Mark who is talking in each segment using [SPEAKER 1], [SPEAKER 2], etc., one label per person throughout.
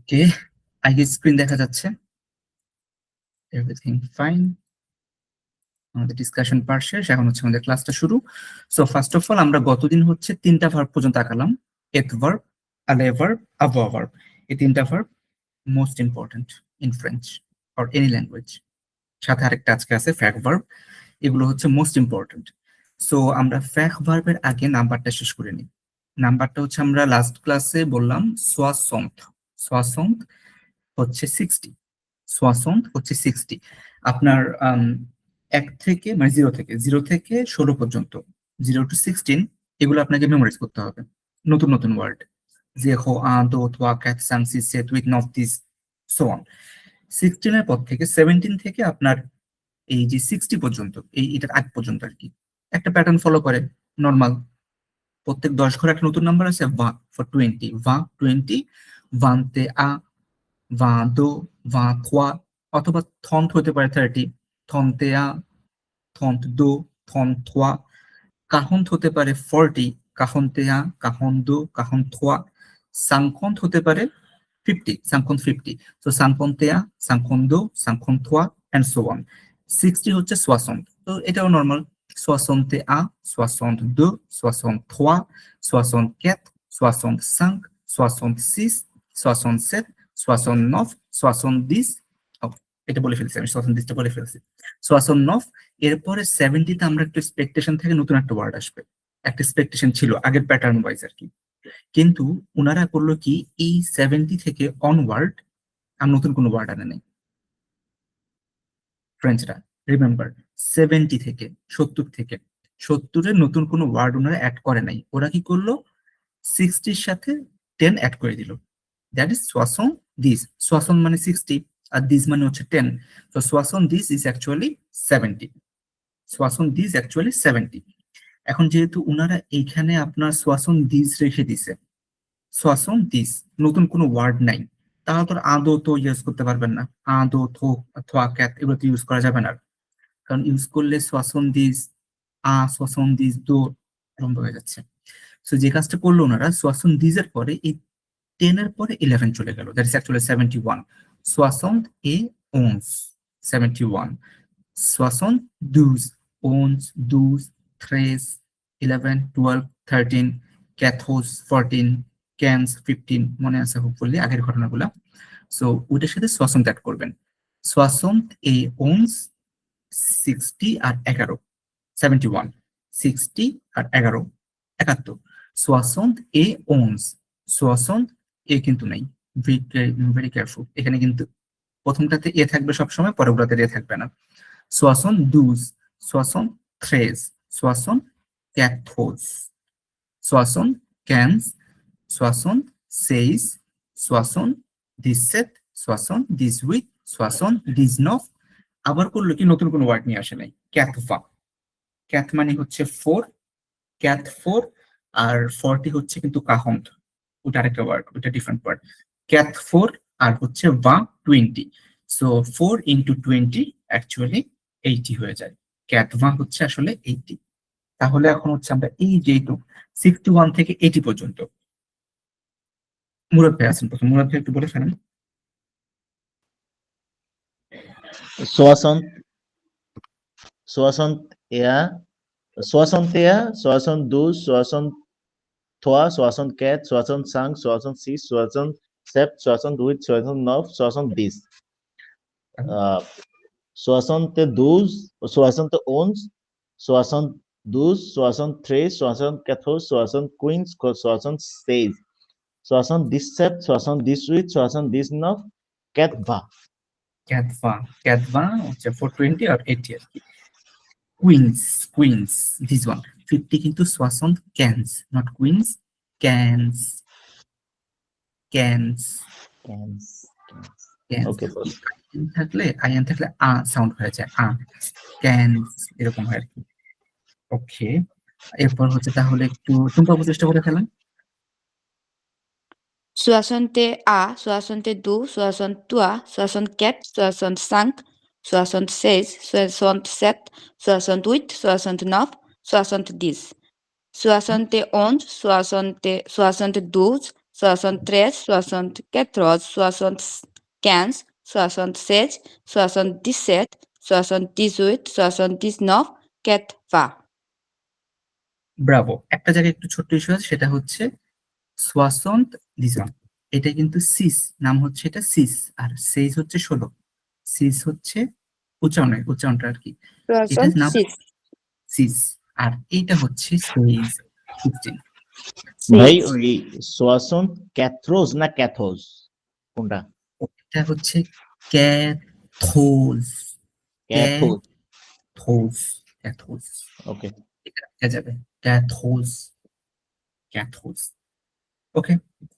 [SPEAKER 1] ওকে, আগে স্ক্রিন দেখা যাচ্ছে, এভরিথিং ফাইন। আমাদের ডিসকাশন পার্ট শেষ, এখন হচ্ছে আমাদের ক্লাসটা শুরু। সো ফার্স্ট অফ অল আমরা গতদিন হচ্ছে 3টা ভার্ব পর্যন্ত আঁকালাম, এথ ভার্ব, আলে ভার্ব, avoir ভার্ব। এই 3টা verb most important in French or any language. সাথে আরেকটা আজকে আছে ফ্যাক ভার্ব। এগুলো হচ্ছে মোস্ট ইম্পর্টেন্ট। সো আমরা ফ্যাক ভার্বের আগে নাম্বারটা শেষ করে নিই। নাম্বারটা হচ্ছে আমরা লাস্ট ক্লাসে বললাম সোয়াসন্ট। সোয়াসন্ট হচ্ছে 60। সোয়াসন্ট হচ্ছে 60। আপনার 0 থেকে 16 পর্যন্ত, 0 to 16, এগুলো আপনাকে মেমোরাইজ করতে হবে। নতুন নতুন ওয়ার্ড, যে হো দো তোয়া ক্যাট সাং সি সে তুই নফ দিস সো অন। 16 এর পর থেকে 17 থেকে আপনার এই যে 60 পর্যন্ত, এটার আগ পর্যন্ত আর কি একটা প্যাটার্ন ফলো করে। নর্মাল প্রত্যেক 10 ঘরে একটা নতুন নাম্বার আছে। ভা ফর 20, ভা 20, ভান্তে আ, ভা দো, ভা থোয়া, অথবা থন্ট হতে পারে 30, থন্তে আ, থন্ট দো, থন্ট থোয়া। কাহন্ত হতে পারে 40, কাহন্তে আ, কাহন দো, কাহন থোয়া। সাংকন্ত হতে পারে 50, সাংকন্ত 50। তো সাংকন্তে আ, সাংকন দো, সাংকন থোয়া এন্ড সো অন। 60 হচ্ছে সোয়াসন্ত, তো এটাও নর্মাল। 61, 62, 63, 64, 65, 66, 67, 69, 70। এটা বলে ফেলছি আমি, 70টা বলে ফেলছি। 69। এরপরে 70তে আমরা একটু এক্সপেকটেশন থেকে নতুন একটা ওয়ার্ড আসবে। একটা এক্সপেকটেশন ছিল আগের প্যাটার্ন ওয়াইজ আর কি, কিন্তু ওনারা করলো কি, এই 70 থেকে অনওয়ার্ড আর নতুন কোনো ওয়ার্ড আনে নাই ফ্রেঞ্চরা। রিমেম্বার, 70 থেকে, 70 থেকে 70-এর নতুন কোনো ওয়ার্ড ওনারা অ্যাড করে নাই। ওরা কি করলো, 60-র সাথে 10 অ্যাড করে দিল। দ্যাট ইজ সোয়াসন দিস। সোয়াসন মানে 60 আর দিস মানে হচ্ছে 10। তো সোয়াসন দিস ইজ অ্যাকচুয়ালি 70। সোয়াসন দিস অ্যাকচুয়ালি 70। এখন যেহেতু ওনারা এইখানে আপনার সোয়াসন দিস রেখে দিছে, সোয়াসন দিস, নতুন কোনো ওয়ার্ড নাই, তাহলে তো আদো তো ইউজ করতে পারবেন না। আদো থো, থোয়া ক্যাত, এগুলো তো ইউজ করা যাবে না, কারণ ইউজ করলে সোয়াসন দিস, সোয়াসন দিস দো এরকম হয়ে যাচ্ছে। সো যে কাজটা করলো ওনারা, সোয়াসন দিস এর পরে এই 10 এর পরে 11 চলে গেল, দ্যাট ইজ অ্যাকচুয়ালি 71। সোয়াসন এ ওনস 71, সোয়াসন দুজ ওনস দুজ, থ্রেস 11, 12, 13, ক্যাথোস 14, ক্যান্স 15। মনে আছে হোপফুলি আগের ঘটনাগুলা। সো ওইটার সাথে সোয়াসন অ্যাড করবেন। সোয়াসন এ ওনস 60 আর 11, 71, 60 আর 11, 71। সোয়াসন্ত এ ওনস, সোয়াসন্ত এ কিন্তু নাই, ভেরি কেয়ারফুল। এখানে কিন্তু প্রথমটাতে এ থাকবে সবসময়, পরেরগুলোতে এ থাকবে না। সোয়াসন দুজ, সোয়াসন থ্রেস, সোয়াসন ক্যাথোস, সোয়াসন ক্যান্স, সোয়াসন সেইস, সোয়াসন দিসেত, সোয়াসন দিসউইথ, সোয়াসন দিজনফ। আবার করলো কি, নতুন কোনো ওয়ার্ড নিয়ে আসে নাই। ক্যাথফা, ক্যাথ মানে হচ্ছে 4, ক্যাথ 4। আর 40 হচ্ছে কিন্তু কাহন্ত, ওটা আরেকটা ওয়ার্ড, ওটা ডিফারেন্ট ওয়ার্ড। ক্যাথ 4 আর হচ্ছে ভা 20। সো 4 ইন্টু 20 অ্যাকচুয়ালি 80 হয়ে যায়। ক্যাথ ভা হচ্ছে আসলে 80। তাহলে এখন হচ্ছে আমরা এই যেহেতু 61 থেকে 80 পর্যন্ত, মুরাদ ভাই আছেন প্রথম, মুরাদ ভাই একটু বলে ফেলেন।
[SPEAKER 2] 60, 61, 61, 62, 63, 64, 65, 66, 67, 68, 69, 70. 72, 71, 72, 73, 74, 75, 76, 77, 78, 79, 80.
[SPEAKER 1] ক্যাথভা, ক্যাথভা হচ্ছে 420 আর 80 আর কি। কুইন্স, কুইন্স, দিস ওয়ান 50 কিন্তু সোয়াসন ক্যান্স, নট কুইন্স, ক্যান্স, ক্যান্স,
[SPEAKER 2] Cans.
[SPEAKER 1] ক্যান্স।
[SPEAKER 2] Okay, boss.
[SPEAKER 1] আইএন থাকলে আ সাউন্ড হয়ে যায়, ক্যান্স, এরকম হয় আর কি। ওকে, এরপর হচ্ছে তাহলে একটু টুম্পা চেষ্টা করে ফেলেন।
[SPEAKER 3] 61, 62, 63, 64, 65, 66, 67, 68, 69, 70. 71, 72, 63, 64, 75, 76, 77, 78, 79, 80.
[SPEAKER 1] ব্রাভো। একটা জায়গায় একটু ছোট্ট ইস্যু আছে, সেটা হচ্ছে সোয়াসন্ত দিজন। এটা কিন্তু সিস, নাম হচ্ছে এটা সিস, আর সেইজ হচ্ছে 16। সিস হচ্ছে উচ্চারণটা আর কি। এটার নাম
[SPEAKER 3] 66,
[SPEAKER 1] সিস, আর এইটা হচ্ছে সেইজ 16।
[SPEAKER 2] ভাই
[SPEAKER 3] 6,
[SPEAKER 2] ওই সোয়াসন্ত ক্যাথ্রোস না ক্যাথোস কোনটা?
[SPEAKER 1] এটা হচ্ছে ক্যাথোজ,
[SPEAKER 2] ক্যাথোস।
[SPEAKER 1] ক্যাথোজ, ক্যাথোজ।
[SPEAKER 2] ওকে।
[SPEAKER 1] এটা দেখা যাবে ক্যাথোজ, ক্যাথোজ। ওকে,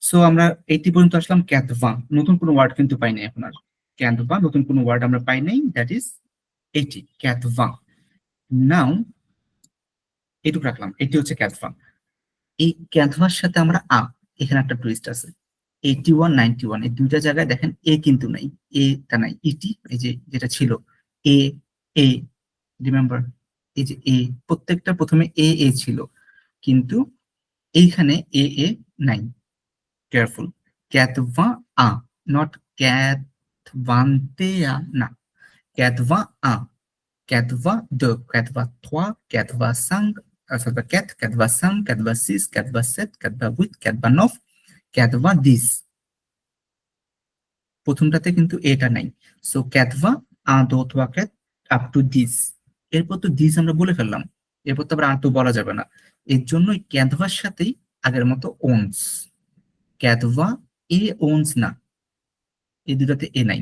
[SPEAKER 1] সো আমরা 80 পর্যন্ত আসলাম। ক্যাথভা, নতুন কোনো ওয়ার্ড কিন্তু পাই নাই এখন আর। ক্যাথভা নতুন কোনো ওয়ার্ড আমরা পাই নাই, দ্যাট ইজ 80, ক্যাথভা। নাও এটুকু রাখলাম, এটি হচ্ছে ক্যাথভা। এই ক্যাথভার সাথে আমরা এখানে একটা টুইস্ট আছে। 81, 91 এই দুইটা জায়গায় দেখেন এ কিন্তু নাই, এটা নাই, ইটি এই যে যেটা ছিল এ, এ রিমেম্বার, এই যে এ, প্রত্যেকটা প্রথমে এ ছিল, কিন্তু এইখানে এ নাই। কেয়ারফুল, ক্যাথভা নট ক্যাথভান্তে না, ক্যাথভা ক্যাথভা ক্যাথভা 3, ক্যাথভা 5, অথবা ক্যাথভা 5, ক্যাথভা 6, ক্যাথভা 7, ক্যাথভা 8, ক্যাথভা 9, ক্যাথভা 10। প্রথমটাতে কিন্তু এটা নাই। সো ক্যাথভা 1, 2, 3, 4 আপ টু দিস। এরপর তো দিস আমরা বলে ফেললাম, এরপর তো আবার তো বলা যাবে না। এর জন্যই ক্যাথভার সাথেই আগের মতো ওনস। ক্যাথভা ওনস না, এই দুটাতে এ নাই।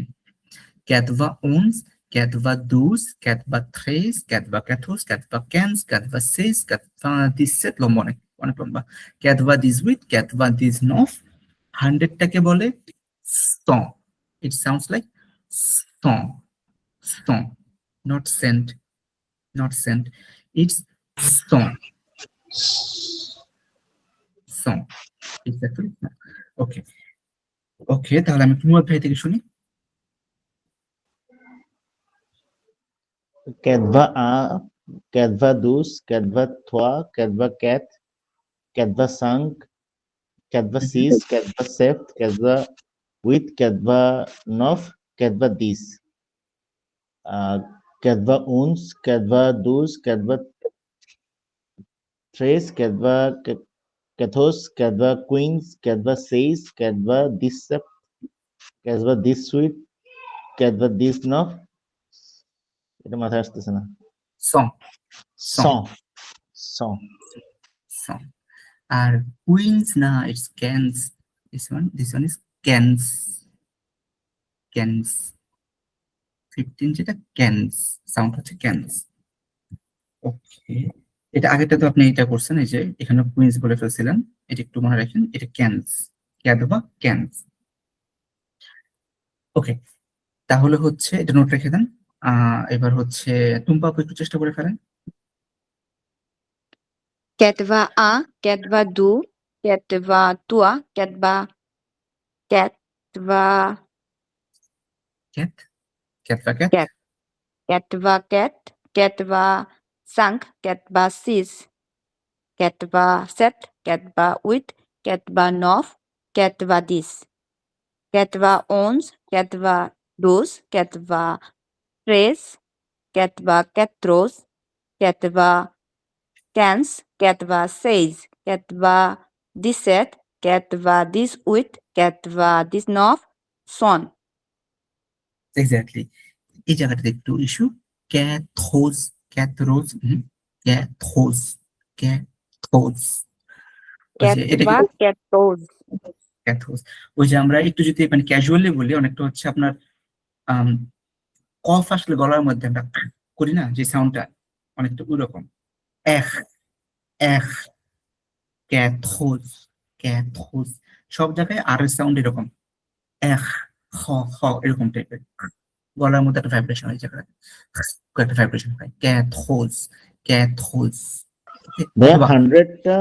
[SPEAKER 1] ক্যাথভা ওনস, ক্যাথভা দুস, ক্যাথভা থ্রেস, ক্যাথভা ক্যাথোস, ক্যাথভা ক্যান্স, ক্যাথভা সেস, ক্যাথভা দিসেট, লম্বা অনেক অনেক লম্বা। ক্যাথভা দিস উইথ, ক্যাথভা দিস নফ। 100টাকে বলে সং। It sounds like song, song, not cent, not cent, it's song, song. It's actually okay. Okay, তাহলে আমি মুরাদ ভাই থেকে শুনি।
[SPEAKER 2] ক্যাথভা ক্যাথভা দুস, ক্যাথভা থ্রা, ক্যাথভা ক্যাথ, ক্যাথভা সাং, ক্যাথভা সিস, ক্যাথভা সেফট, ক্যাথভা উইথ, ক্যাথভা নফ, ক্যাথভা দিস, ক্যাথভা উনস, ক্যাথভা দুস, ক্যাথভা থ্রেস, ক্যাথভা ক্যাথোস, ক্যাথভা কুইন্স, ক্যাথভা সেইস, ক্যাথভা দিস, ক্যাথভা দিস সুইট, ক্যাথভা দিস নফ। এটা মাথায় আসতেছে না।
[SPEAKER 1] সং,
[SPEAKER 2] সং, সং।
[SPEAKER 1] সং। আর কুইন্স না, ইটস ক্যান্স। দিস ওয়ান ইজ ক্যান্স, ক্যান্স। 15 যেটা ক্যান্স, সাউন্ড হচ্ছে ক্যান্স। ওকে, এটা আগেটা তো আপনি এটা করছেন, এই যে এখানে কুইন্স বলে ফেলছিলেন, এটা একটু মনে রাখেন, এটা ক্যান্স, ক্যাথভা ক্যান্স। ওকে, তাহলে হচ্ছে এটা নোট রেখে দেন। এবার হচ্ছে টুম্পা আপু একটু চেষ্টা করে ফেলেন।
[SPEAKER 3] Ketva A, Ketva Du, Ketva Tua, Ketva Ketva
[SPEAKER 1] ক্যাট, ক্যাথভা ক্যাট,
[SPEAKER 3] Cat, Ketva Cat, Ketva Sang, Ketva Sis, Ketva Set, Ketva With, Ketva Nov, Ketva Dis, Ketva Ons, Ketva Dus, Ketva Tres, Ketva Ketros, Ketva Cans, Ketva Seis, Ketva Diset, Ketva Disuit, Ketva Disnov, Son.
[SPEAKER 1] Exactly. এই জায়গাটাতে একটু issue. ক্যাথোজ, ক্যাথরোজ, ক্যাথোজ, ক্যাথোজ। ওই যে এটা
[SPEAKER 3] Ketva Ketos.
[SPEAKER 1] ক্যাথোজ। ওই যে আমরা একটু যদি মানে ক্যাজুয়ালি বলি, অনেকটা হচ্ছে আপনার আম, কফ আসলে গলার মধ্যে আমরা করি না যে সাউন্ডটা, অনেকটা ওইরকম। এহ, এহ, ক্যাথোজ, ক্যাথোজ। সব জায়গায় আর এর সাউন্ড এরকম, এহ, হ, হ, এরকম টাইপের। গলার মধ্যে একটা ভাইব্রেশন হয়, জায়গায় একটা ভাইব্রেশন হয়। ক্যাথোজ, ক্যাথোজ।
[SPEAKER 2] ভাইয়া
[SPEAKER 1] অথবা
[SPEAKER 2] 100টা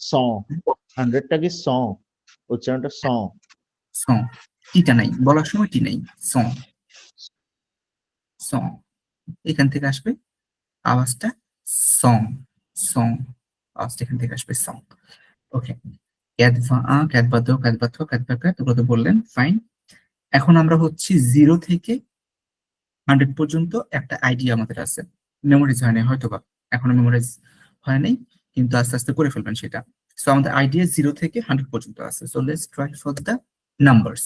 [SPEAKER 2] সং, 100টা কি সং, উচ্চারণটা সং।
[SPEAKER 1] সং, টিটা নাই, বলার সময় টি নাই, সং, সং। এখান থেকে আসবে আওয়াজটা, সং, সং, আওয়াজটা এখান থেকে আসবে, সং। ওকে, ক্যাডভা আ, ক্যাডভা দো, ক্যাডভা থো, ক্যাডভা ক্যাট, এগুলো তো বললেন, ফাইন। এখন আমরা হচ্ছে 0 থেকে 100 পর্যন্ত একটা আইডিয়া আমাদের আছে, মেমোরিজ হয় নাই হয়তো বা, এখনো মেমোরাইজ হয় নাই, কিন্তু আস্তে আস্তে করে ফেলবেন সেটা। সো আমাদের আইডিয়া 0 থেকে 100 পর্যন্ত আছে। So let's try for the numbers.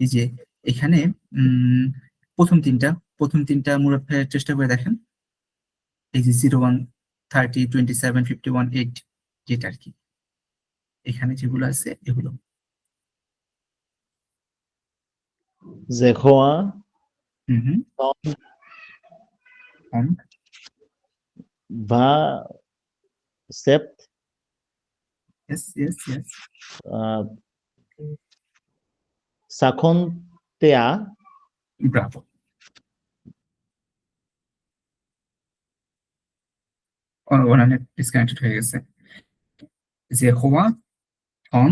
[SPEAKER 1] এই যে এখানে উম প্রথম তিনটা মুরাদ ভাইয়ের চেষ্টা করে দেখেন। এই যে 01, 30, 27, 51, 8, যেটা আর কি এখানে যেগুলো আছে এগুলো।
[SPEAKER 2] Zehoa,
[SPEAKER 1] hmm hmm.
[SPEAKER 2] Tom,
[SPEAKER 1] On,
[SPEAKER 2] Va, Sept,
[SPEAKER 1] yes.
[SPEAKER 2] uh, Sakon, Tea,
[SPEAKER 1] Bravo. Owner disconnected হয়ে গেছে। যে হওয়া, অন,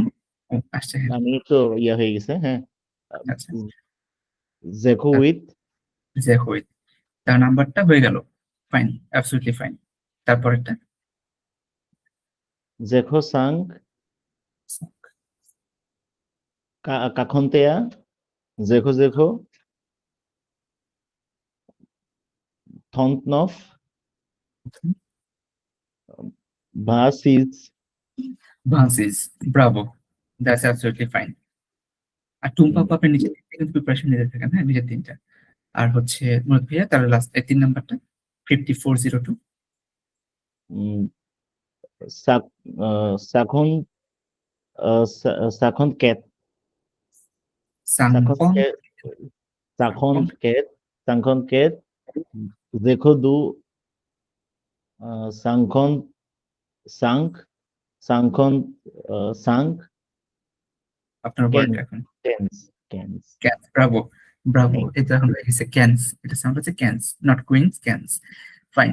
[SPEAKER 1] ও আসছে, হ্যাঁ,
[SPEAKER 2] আমি তো ইয়া হয়ে গেছে, হ্যাঁ।
[SPEAKER 1] আচ্ছা।
[SPEAKER 2] Zehuit,
[SPEAKER 1] যে হই, তার নাম্বারটা হয়ে গেল, ফাইন, অ্যাবসলিউটলি ফাইন। তারপরেরটা
[SPEAKER 2] Zeho Sang, Kakontea, Zeho, Thontnof, Basis,
[SPEAKER 1] ভান্সিস, ব্রাভো, দ্যাটস অ্যাবসলিউটলি ফাইন। আর টুম্পা পাপের নিচের তিনটা কিন্তু প্রিপারেশন নিতে থাকেন, হ্যাঁ, নিচের তিনটা। আর হচ্ছে মুরাদ ভাইয়া তার লাস্ট 3 নাম্বারটা 5402,
[SPEAKER 2] Sakon, Sakon Cat, Sakon
[SPEAKER 1] সাংপং,
[SPEAKER 2] Cat, Sakon Cat, Zeho Du, Sankon, Sank, Sankon, Sank,
[SPEAKER 1] আপনার
[SPEAKER 2] Ken,
[SPEAKER 1] ওয়ার্ড এখন
[SPEAKER 2] Kens.
[SPEAKER 1] ক্যান্স, ব্রাভো, এটা এখন হয়ে গেছে ক্যান্স, এটা সাউন্ড হচ্ছে cans, not queen's, cans, fine.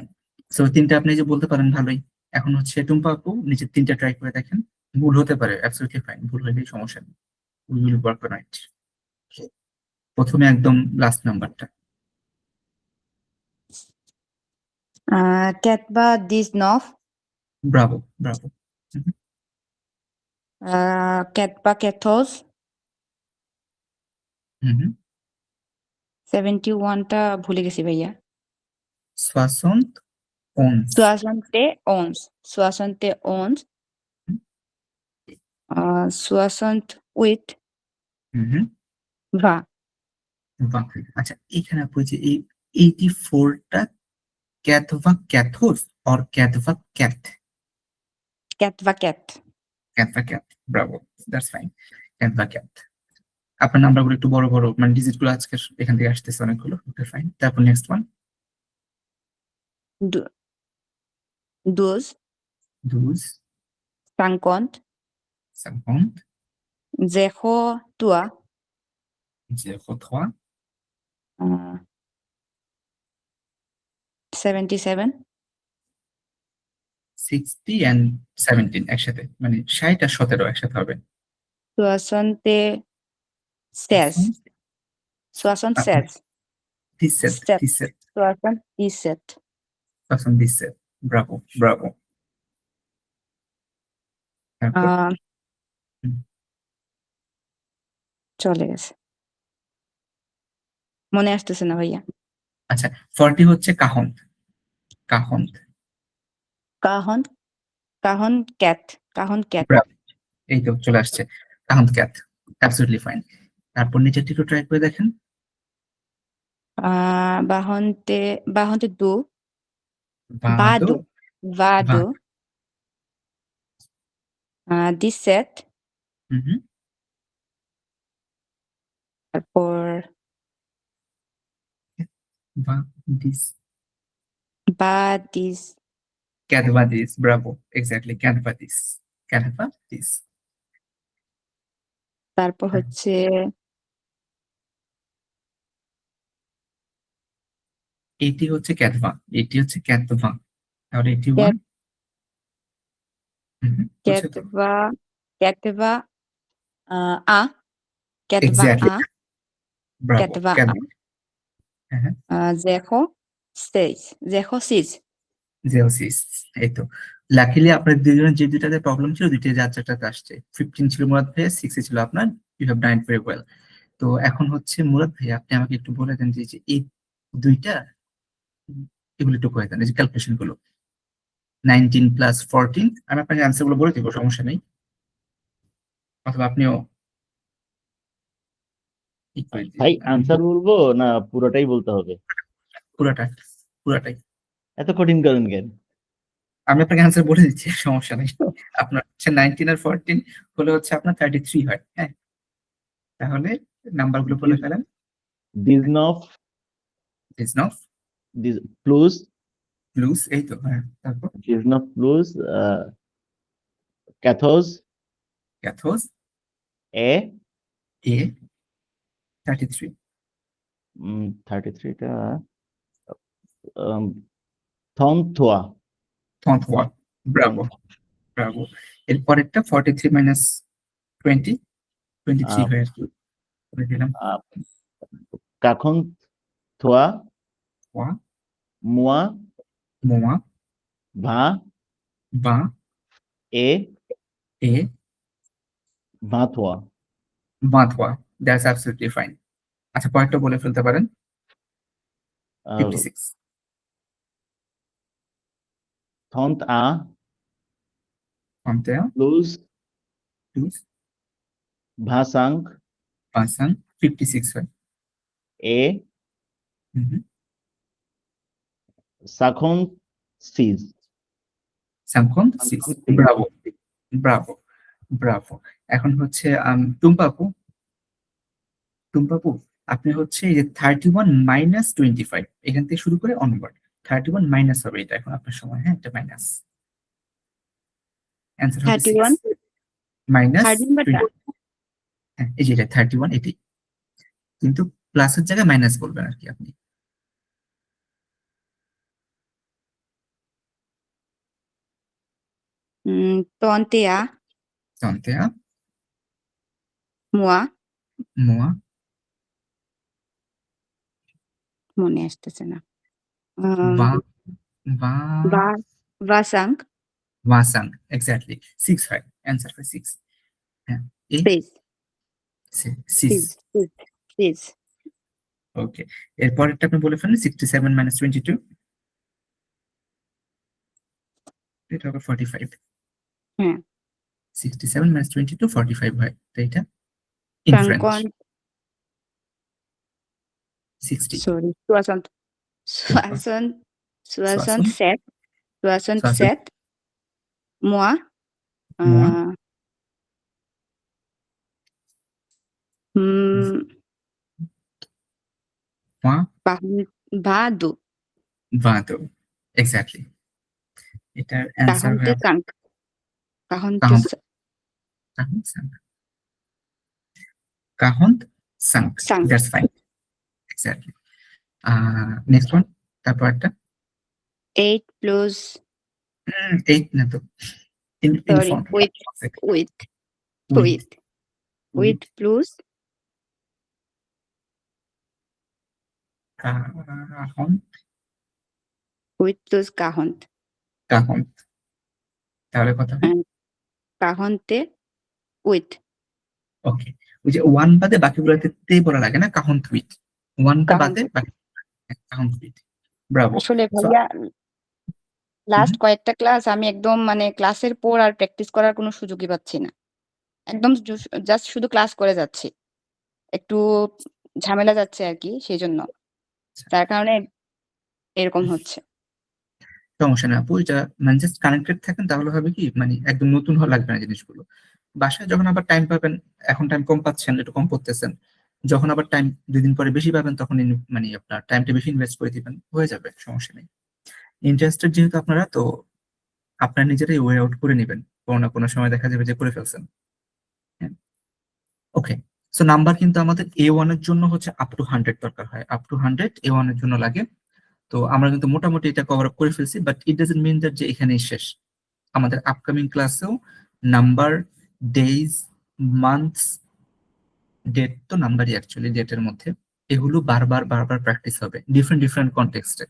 [SPEAKER 1] So তিনটা আপনি যে বলতে পারেন ভালোই। এখন হচ্ছে টুম্পা আপু নিচের তিনটা ট্রাই করে দেখেন, ভুল হতে পারে, অ্যাবসলিউটলি ফাইন, ভুল হলেই সমস্যা নেই, we will work on it. প্রথমে একদম লাস্ট নাম্বারটা,
[SPEAKER 3] Ketba Disnov,
[SPEAKER 1] Bravo.
[SPEAKER 3] Ketba Kethos,
[SPEAKER 1] হুম।
[SPEAKER 3] 71টা ভুলে গেছি ভাইয়া।
[SPEAKER 1] সোয়াসন্ত, ওনস,
[SPEAKER 3] 71 68
[SPEAKER 1] হুম।
[SPEAKER 3] va,
[SPEAKER 1] বাহ, আচ্ছা, এখানে আপু যে এই 84টা ক্যাথভা ক্যাথোস অর ক্যাথভা ক্যাথ,
[SPEAKER 3] Ketva Ket.
[SPEAKER 1] ক্যাথভা ক্যাথ, ব্রাভো, দ্যাটস ফাইন, ক্যাথভা ক্যাথ। আপনার নাম্বারগুলো একটু বড় বড়, মানে ডিজিট গুলো আজকে এখান থেকে আসতেছে অনেকগুলো, ওকে ফাইন। তারপর next one,
[SPEAKER 3] Du- 12
[SPEAKER 1] Dooj,
[SPEAKER 3] 50
[SPEAKER 1] cinquante,
[SPEAKER 3] 03
[SPEAKER 1] 03,
[SPEAKER 3] 77
[SPEAKER 1] 60 and 17 একসাথে, মানে 60 আর 17 একসাথে হবে।
[SPEAKER 3] 76 76
[SPEAKER 1] 17, 17,
[SPEAKER 3] 77
[SPEAKER 1] 77, ব্রাভো। তারপর
[SPEAKER 3] আহ,
[SPEAKER 1] হুম,
[SPEAKER 3] চলে গেছে, মনে আসতেছে না ভাইয়া।
[SPEAKER 1] আচ্ছা, 40 হচ্ছে কাহন্ত, কাহন্ত,
[SPEAKER 3] কাহন কাহন ক্যাট
[SPEAKER 1] ব্রাভো, এই তো চলে আসছে, কাহন্ত ক্যাথ, অ্যাবসলিউটলি ফাইন। তারপর নিচেরটা একটু ট্রাই করে দেখেন,
[SPEAKER 3] বাহন্তে দু
[SPEAKER 1] বাদো,
[SPEAKER 3] বাদু বাদু
[SPEAKER 1] বাদ,
[SPEAKER 3] 17
[SPEAKER 1] হুম,
[SPEAKER 3] তারপর
[SPEAKER 1] বাদিস,
[SPEAKER 3] বাদিস,
[SPEAKER 1] ক্যাথভাদিস, ব্রাভো, এক্স্যাক্টলি, ক্যাথভাদিস।
[SPEAKER 3] তারপর হচ্ছে
[SPEAKER 1] এইটি হচ্ছে ক্যাথভা, এইটি হচ্ছে ক্যাথভা, তাহলে 81, হচ্ছে তো,
[SPEAKER 3] ক্যাটবা ক্যাটবা আ ক্যাটবা
[SPEAKER 1] এক্স্যাক্টলি,
[SPEAKER 3] আ
[SPEAKER 1] ব্রাভো,
[SPEAKER 3] ক্যাটবা আ
[SPEAKER 1] ক্যাথভা, হ্যাঁ,
[SPEAKER 3] জেখো সিজ
[SPEAKER 1] জেওসিস, এই তো লাকিলি আপনার দুজনের যে দুইটাতে প্রবলেম ছিল দুইটা যার চারটাতে আসছে। 15 ছিল মুরাদ ভাইয়া, 6 ছিল আপনার। You have done very well. তো এখন হচ্ছে মুরাদ ভাই আপনি আমাকে একটু বলে দেন যে এই দুইটা এগুলো একটু করে দেন, এই যে ক্যালকুলেশন গুলো 19 প্লাস 14। আমি আপনাকে অ্যান্সার গুলো বলে দিব, সমস্যা নেই, অথবা আপনিও ঠিক করে
[SPEAKER 2] ভাই
[SPEAKER 1] দিন।
[SPEAKER 2] আনসার বলবো না পুরোটাই বলতে হবে?
[SPEAKER 1] পুরাটা পুরাটাই
[SPEAKER 2] এত কঠিন করেন কেন?
[SPEAKER 1] আমি আপনাকে অ্যান্সার বলে দিচ্ছি, সমস্যা নেই। আপনার হচ্ছে 19 আর 14 হলে হচ্ছে আপনার 33 হয়। হ্যাঁ, তাহলে নাম্বার গুলো বলে ফেলেন।
[SPEAKER 2] ডিজনফ,
[SPEAKER 1] ডিজনফ
[SPEAKER 2] প্লুস,
[SPEAKER 1] প্লুস, এই তো, হ্যাঁ, তারপর
[SPEAKER 2] ডিজনফ প্লুস ক্যাথোস
[SPEAKER 1] ক্যাথোস
[SPEAKER 2] এ
[SPEAKER 1] এ 33
[SPEAKER 2] 33টা থনথোয়া,
[SPEAKER 1] থনথোয়া। Bravo, bravo. এর পরেরটা 43 মাইনাস 20, 23 হয় আর কি, করে দিলাম।
[SPEAKER 2] কাখন থোয়া
[SPEAKER 1] ওয়া,
[SPEAKER 2] মুয়া
[SPEAKER 1] মোয়া,
[SPEAKER 2] ভা
[SPEAKER 1] বা,
[SPEAKER 2] এ
[SPEAKER 1] এ,
[SPEAKER 2] ভাথোয়া।
[SPEAKER 1] বাঁধোয়া। That's absolutely fine. আচ্ছা, পরেরটা বলে ফেলতে পারেন। 56
[SPEAKER 2] থন্ত আ
[SPEAKER 1] থনতেয়া
[SPEAKER 2] প্লুস
[SPEAKER 1] প্লুস
[SPEAKER 2] ভাসাং
[SPEAKER 1] পাসাং 56 হয়।
[SPEAKER 2] এ
[SPEAKER 1] হুম,
[SPEAKER 2] সাখন সিজ।
[SPEAKER 1] সামখন সিক্স। Bravo, Bravo, Bravo. এখন হচ্ছে টুম্পাপু, টুম্পাপু আপনি হচ্ছে এই যে 31 মাইনাস 25 এখান থেকে শুরু করে অনওয়ার্ড 31 মাইনাস হবে, এটা এখন আপনার সময়। হ্যাঁ, এটা মাইনাস, অ্যান্সার হবে
[SPEAKER 3] 31
[SPEAKER 1] 6 মাইনাস
[SPEAKER 3] থার্ড নাম্বারটা
[SPEAKER 1] 20। হ্যাঁ, এই যে এটা 31 এটি, কিন্তু প্লাসের জায়গায় মাইনাস বলবেন আর কি আপনি।
[SPEAKER 3] টন্তেয়া
[SPEAKER 1] তন্তেয়া
[SPEAKER 3] মুয়া,
[SPEAKER 1] মোয়া
[SPEAKER 3] মনে আসতেছে না।
[SPEAKER 1] বা বা
[SPEAKER 3] বা ভাসাং
[SPEAKER 1] ওয়াসাং, এক্স্যাক্টলি 6 হয়, অ্যান্সার হয় 6। হ্যাঁ, এই
[SPEAKER 3] সিজ
[SPEAKER 1] 6।
[SPEAKER 3] সিজ সিজ সিজ
[SPEAKER 1] ওকে, এরপরেরটা আপনি বলে ফেলেন 67 মাইনাস 22, এটা হবে 45।
[SPEAKER 3] হ্যাঁ
[SPEAKER 1] 67 মাইনাস 22 45 হয়, তো এটা ইন ফ্রেঞ্চ
[SPEAKER 3] সাংকন
[SPEAKER 1] 60।
[SPEAKER 3] সরি সোয়াসন্ত সোয়াসন্ত সোয়াসন্ত
[SPEAKER 1] সোয়াসং,
[SPEAKER 3] সেট সোয়াসন্ত
[SPEAKER 1] সোয়াসং,
[SPEAKER 3] সেট মুয়া
[SPEAKER 1] মোয়া, মোয়া,
[SPEAKER 3] বাদু
[SPEAKER 1] ভাদো, এক্স্যাক্টলি। এটার অ্যান্সার
[SPEAKER 3] কাহন্তে
[SPEAKER 1] হয়
[SPEAKER 3] সাংক কাহন্তে
[SPEAKER 1] কাহন্ত, কাহন্ত সাংক, কাহন্ত সাংক।
[SPEAKER 3] সাংক
[SPEAKER 1] that's fine, exactly. Next one, তারপর একটা
[SPEAKER 3] 8 প্লাস
[SPEAKER 1] 8 না তো, ইন
[SPEAKER 3] সরি
[SPEAKER 1] ফ্রন্ট
[SPEAKER 3] উইথ
[SPEAKER 1] উইথ
[SPEAKER 3] উইথ উইথ প্লাস
[SPEAKER 1] কাহন্ত,
[SPEAKER 3] উইথ প্লাস কাহন্ত
[SPEAKER 1] কাহন্ত, তাহলে কথা হবে
[SPEAKER 3] কাহন্তে উইথ
[SPEAKER 1] ওকে। ওই যে ওয়ান বাদে বাকিগুলোতে তে বলা লাগে না, কাহন্ত উইথ, ওয়ানটা বাদে
[SPEAKER 3] কাহন্তে
[SPEAKER 1] বাকি কাহন্ত উইথ। ব্রাভো।
[SPEAKER 3] আসলে
[SPEAKER 1] সো
[SPEAKER 3] ভাইয়া লাস্ট কয়েকটা ক্লাস আমি একদম মানে ক্লাসের পর আর প্র্যাকটিস করার কোনো সুযোগই পাচ্ছি না। একদম জাস্ট শুধু ক্লাস করে যাচ্ছি। একটু ঝামেলা যাচ্ছে আরকি সেজন্য। যার কারণে এরকম হচ্ছে।
[SPEAKER 1] সমস্যা না আপু, এটা মানে জাস্ট কানেক্টেড থাকেন তাহলে হবে কি, মানে একদম নতুন হওয়া লাগবে না জিনিসগুলো। বাসায় যখন আবার টাইম পাবেন, এখন টাইম কম পাচ্ছেন, একটু কম পড়তেছেন, যখন আবার টাইম 2 দিন পরে বেশি পাবেন তখন মানে আপনার টাইমটা বেশি ইনভেস্ট করে দিবেন, হয়ে যাবে, সমস্যা নেই। ইন্টারেস্টেড যেহেতু আপনারা, তো আপনার নিজেরাই ওয়ে আউট করে নেবেন, কোনো না কোনো সময় দেখা যাবে যে করে ফেলছেন। ওকে, সো নাম্বার কিন্তু আমাদের A1 এর জন্য হচ্ছে আপ টু 100 দরকার হয়, আপ টু 100 A1 এর জন্য লাগে। তো আমরা কিন্তু মোটামুটি এটা কভার আপ করে ফেলছি, but it doesn't mean that যে এখানেই শেষ। আমাদের আপকামিং ক্লাসেও নাম্বার, ডেইজ, মান্থস, ডেট তো নাম্বারই অ্যাকচুয়ালি ডেটের মধ্যে, এগুলো বারবার বারবার প্র্যাকটিস হবে ডিফারেন্ট ডিফারেন্ট কনটেক্সটে।